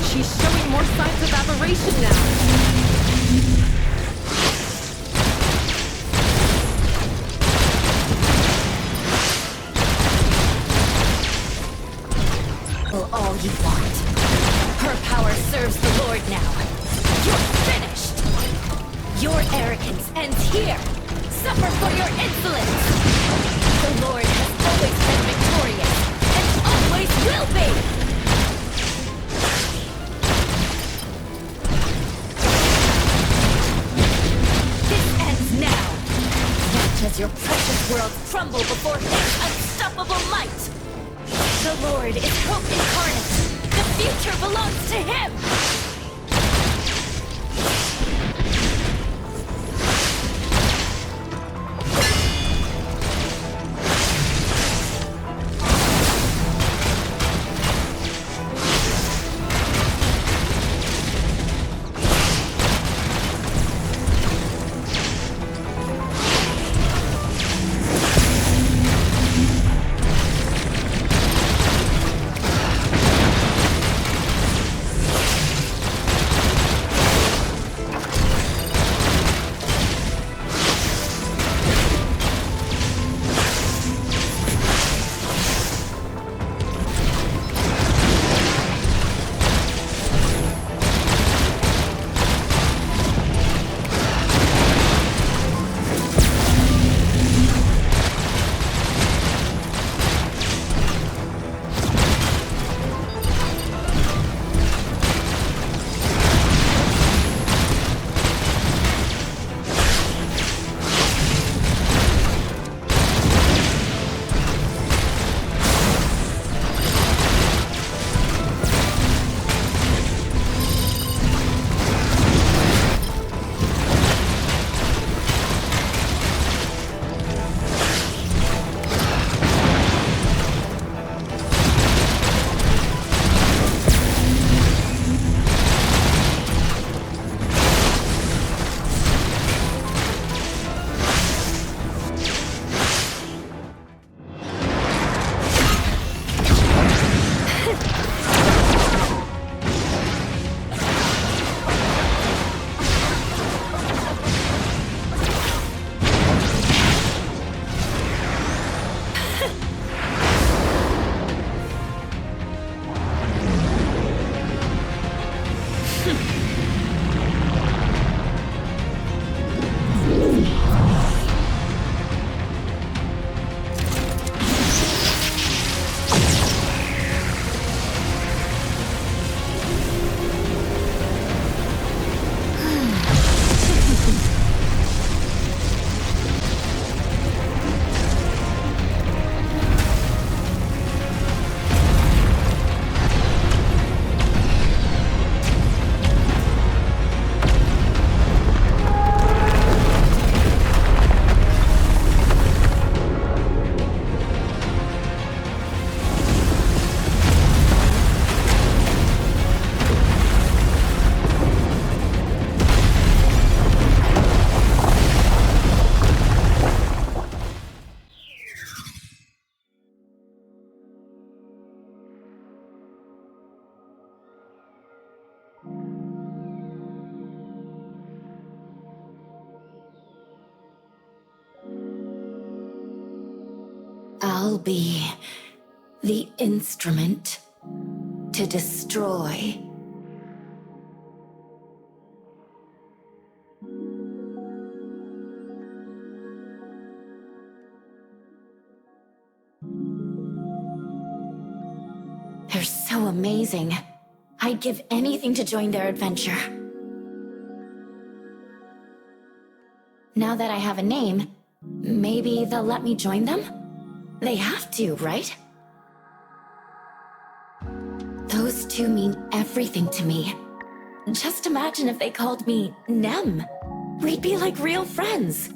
She's showing more signs of aberration now. Well, all you want. Her power serves the Lord now. You're finished! Your arrogance ends here! Suffer for your insolence! The Lord has always been victorious, and always will be! This ends now! Watch as your precious world crumble before his unstoppable might! The Lord is hope incarnate! The future belongs to him! will be the instrument to destroy. They're so amazing. I'd give anything to join their adventure. Now that I have a name, maybe they'll let me join them? They have to, right? Those two mean everything to me. Just imagine if they called me Nem. We'd be like real friends.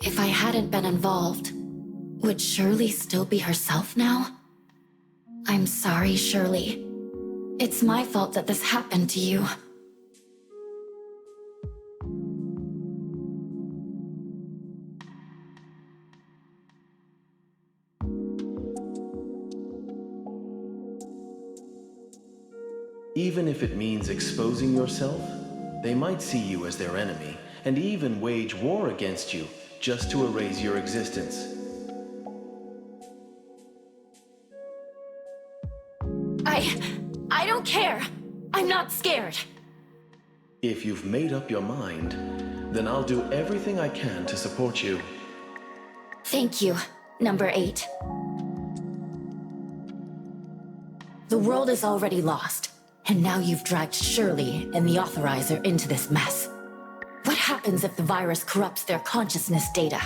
If I hadn't been involved, would Shirley still be herself now? I'm sorry, Shirley. It's my fault that this happened to you. Even if it means exposing yourself, they might see you as their enemy and even wage war against you just to erase your existence. I don't care. I'm not scared. If you've made up your mind, then I'll do everything I can to support you. Thank you, number 8. The world is already lost, and now you've dragged Shirley and the Authorizer into this mess. What happens if the virus corrupts their consciousness data?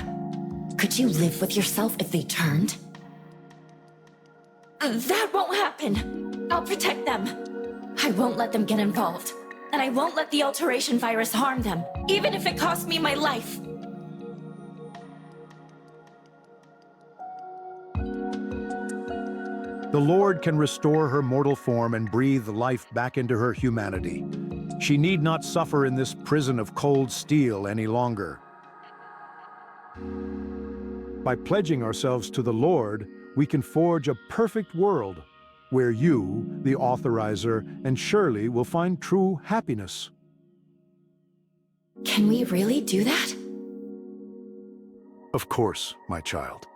Could you live with yourself if they turned? That won't happen. I'll protect them. I won't let them get involved. And I won't let the alteration virus harm them, even if it costs me my life. The Lord can restore her mortal form and breathe life back into her humanity. She need not suffer in this prison of cold steel any longer. By pledging ourselves to the Lord, we can forge a perfect world where you, the Authorizer, and Shirley will find true happiness. Can we really do that? Of course, my child.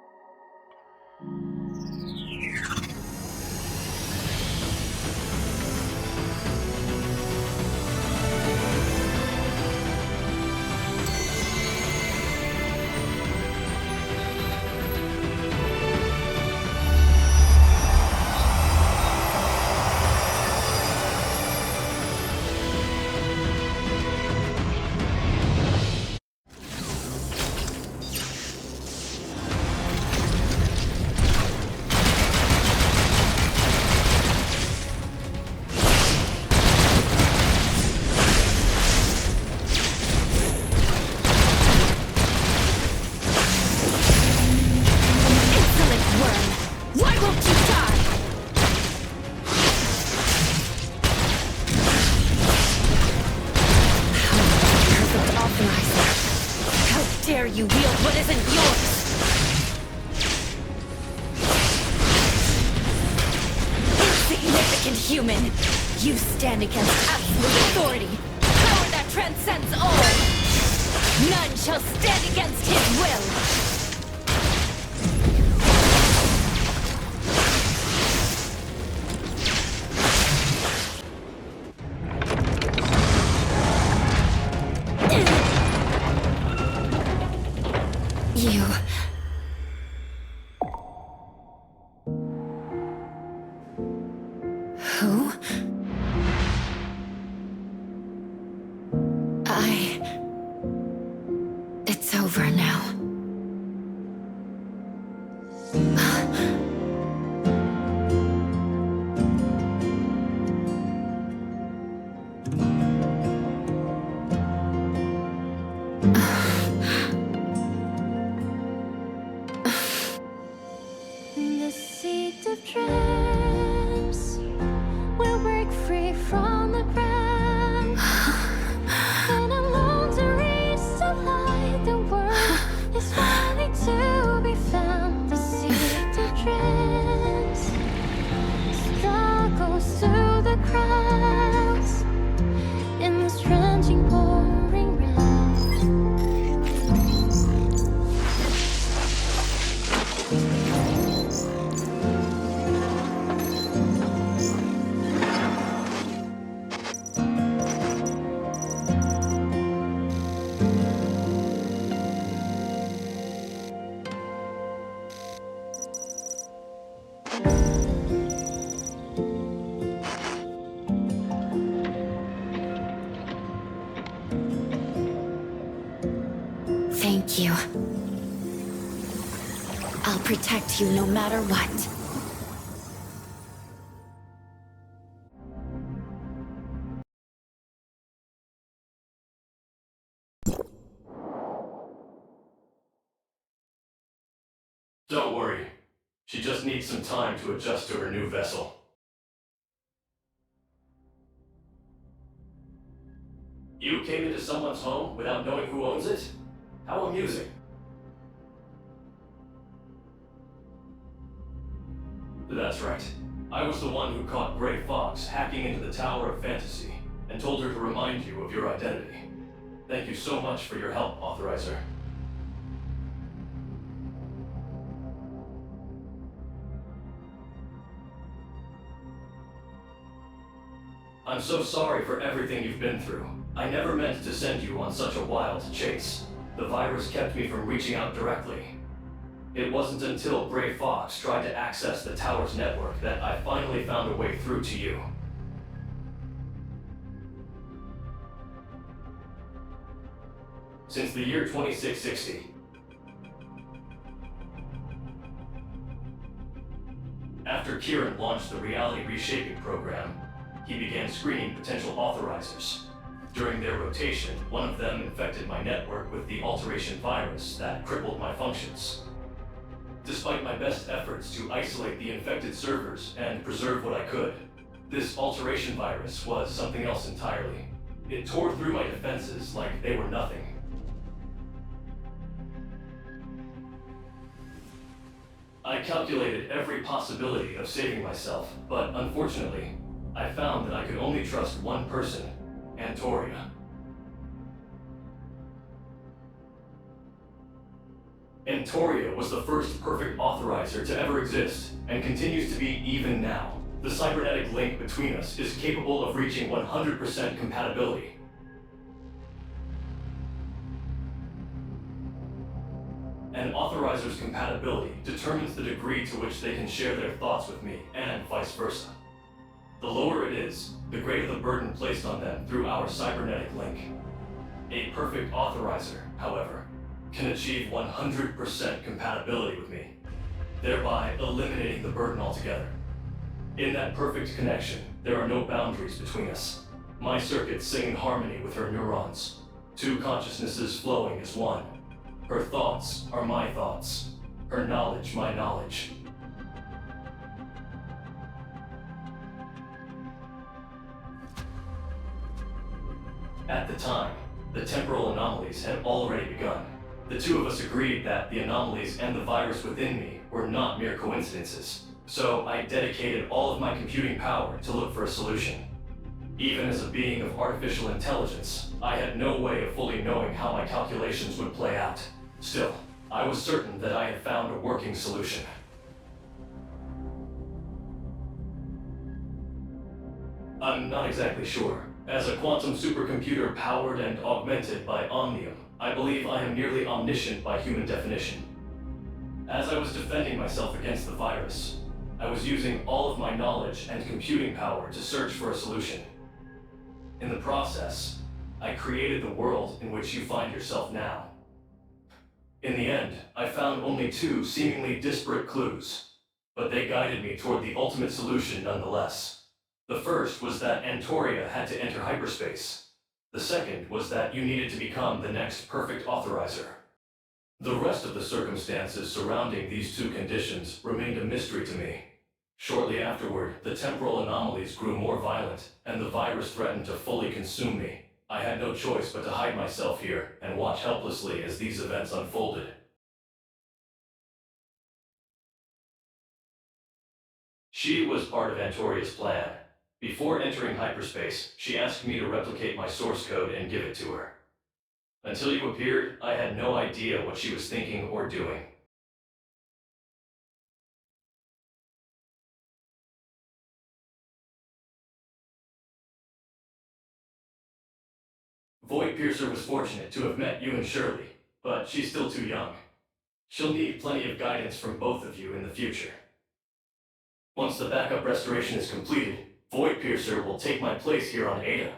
You wield what isn't yours! Insignificant human! You stand against absolute authority! Power that transcends all! None shall stand against his will! Who? It's over now. the seat of dreams. We'll break free from the cramp. And I'm long to reach the light. The world is finally to be found. The seat of dreams struggles through the crowds in this drenching pouring rain. Thank you. I'll protect you no matter what. Don't worry. She just needs some time to adjust to her new vessel. You came into someone's home without knowing who owns it? How amusing. That's right. I was the one who caught Grey Fox hacking into the Tower of Fantasy and told her to remind you of your identity. Thank you so much for your help, Authorizer. I'm so sorry for everything you've been through. I never meant to send you on such a wild chase. The virus kept me from reaching out directly. It wasn't until Grey Fox tried to access the tower's network that I finally found a way through to you. Since the year 2660, after Kyran launched the reality reshaping program, he began screening potential authorizers. During their rotation, one of them infected my network with the alteration virus that crippled my functions. Despite my best efforts to isolate the infected servers and preserve what I could, this alteration virus was something else entirely. It tore through my defenses like they were nothing. I calculated every possibility of saving myself, but unfortunately, I found that I could only trust one person, Antoria. Antoria was the first perfect authorizer to ever exist, and continues to be even now. The cybernetic link between us is capable of reaching 100% compatibility. An authorizer's compatibility determines the degree to which they can share their thoughts with me, and vice versa. The lower it is, the greater the burden placed on them through our cybernetic link. A perfect authorizer, however, can achieve 100% compatibility with me, thereby eliminating the burden altogether. In that perfect connection, there are no boundaries between us. My circuits sing in harmony with her neurons, two consciousnesses flowing as one. Her thoughts are my thoughts, her knowledge my knowledge. At the time, the temporal anomalies had already begun. The two of us agreed that the anomalies and the virus within me were not mere coincidences. So I dedicated all of my computing power to look for a solution. Even as a being of artificial intelligence, I had no way of fully knowing how my calculations would play out. Still, I was certain that I had found a working solution. I'm not exactly sure. As a quantum supercomputer powered and augmented by Omnium, I believe I am nearly omniscient by human definition. As I was defending myself against the virus, I was using all of my knowledge and computing power to search for a solution. In the process, I created the world in which you find yourself now. In the end, I found only two seemingly disparate clues, but they guided me toward the ultimate solution nonetheless. The first was that Antoria had to enter hyperspace. The second was that you needed to become the next perfect authorizer. The rest of the circumstances surrounding these two conditions remained a mystery to me. Shortly afterward, the temporal anomalies grew more violent, and the virus threatened to fully consume me. I had no choice but to hide myself here and watch helplessly as these events unfolded. She was part of Antoria's plan. Before entering hyperspace, she asked me to replicate my source code and give it to her. Until you appeared, I had no idea what she was thinking or doing. Void Piercer was fortunate to have met you and Shirley, but she's still too young. She'll need plenty of guidance from both of you in the future. Once the backup restoration is completed, Void Piercer will take my place here on Ada.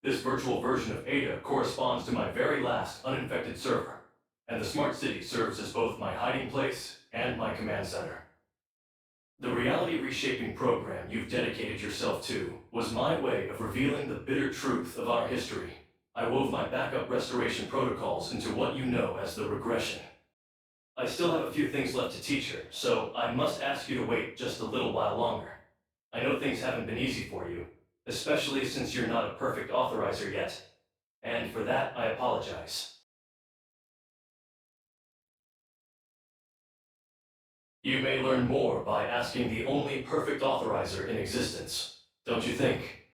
This virtual version of Ada corresponds to my very last uninfected server, and the smart city serves as both my hiding place and my command center. The reality reshaping program you've dedicated yourself to was my way of revealing the bitter truth of our history. I wove my backup restoration protocols into what you know as the regression. I still have a few things left to teach her, so I must ask you to wait just a little while longer. I know things haven't been easy for you, especially since you're not a perfect authorizer yet. And for that, I apologize. You may learn more by asking the only perfect authorizer in existence, don't you think?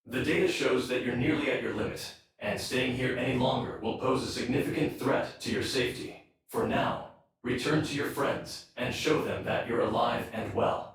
The data shows that you're nearly at your limit, and staying here any longer will pose a significant threat to your safety. For now, return to your friends and show them that you're alive and well.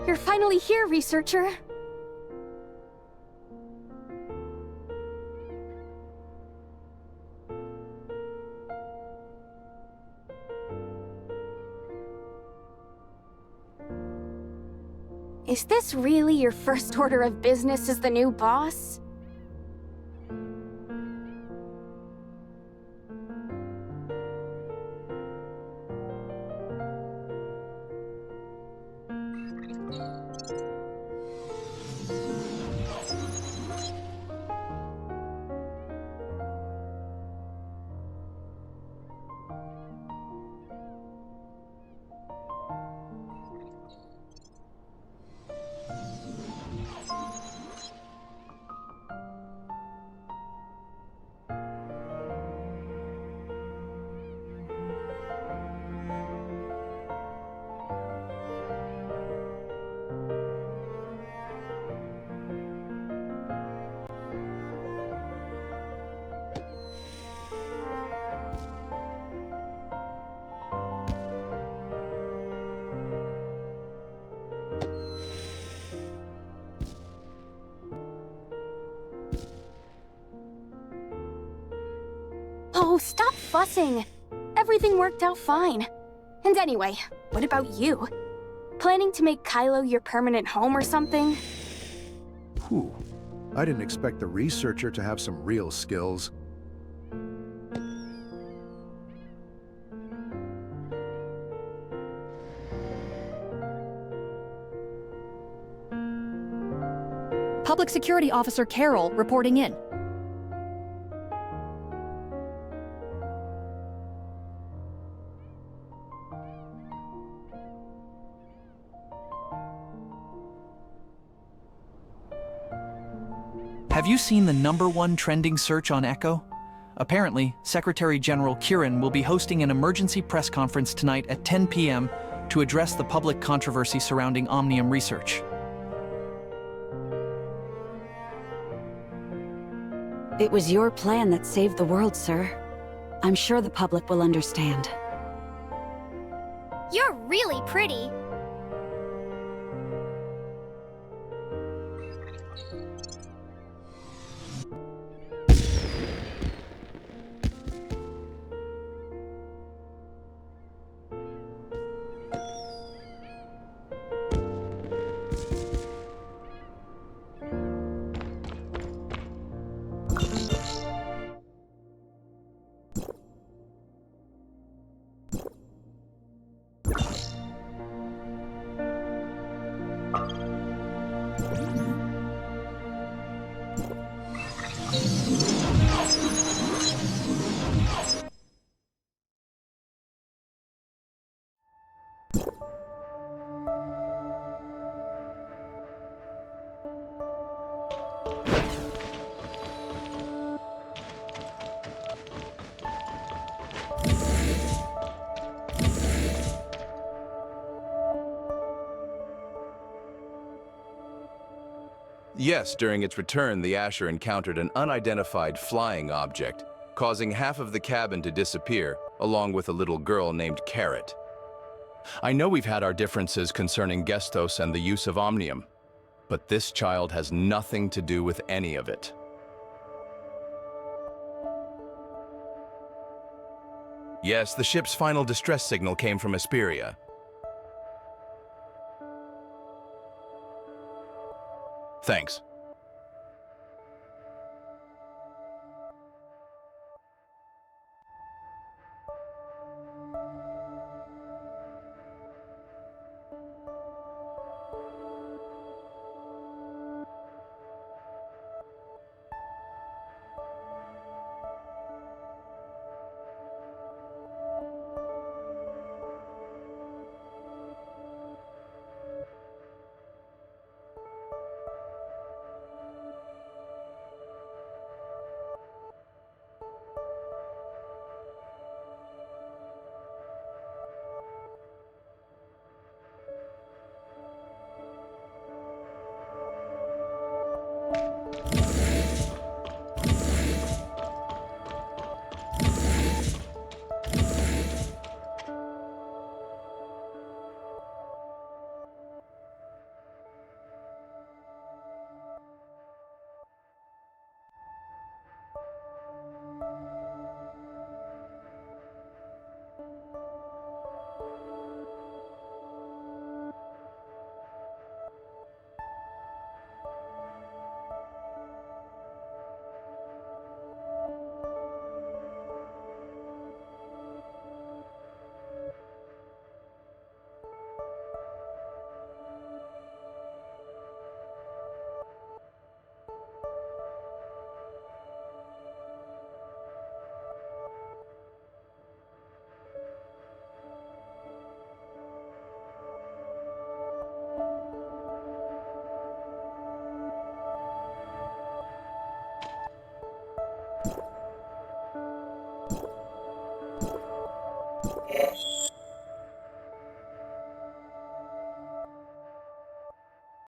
You're finally here, researcher. Is this really your first order of business as the new boss? Oh, stop fussing. Everything worked out fine. And anyway, what about you? Planning to make Kylo your permanent home or something? Whew. I didn't expect the researcher to have some real skills. Public Security Officer Carol reporting in. Have you seen the #1 trending search on Echo? Apparently, Secretary General Kyran will be hosting an emergency press conference tonight at 10 p.m. to address the public controversy surrounding Omnium research. It was your plan that saved the world, sir. I'm sure the public will understand. You're really pretty. Yes, during its return, the Asher encountered an unidentified flying object, causing half of the cabin to disappear, along with a little girl named Carrot. I know we've had our differences concerning Gestos and the use of Omnium, but this child has nothing to do with any of it. Yes, the ship's final distress signal came from Asperia. Thanks.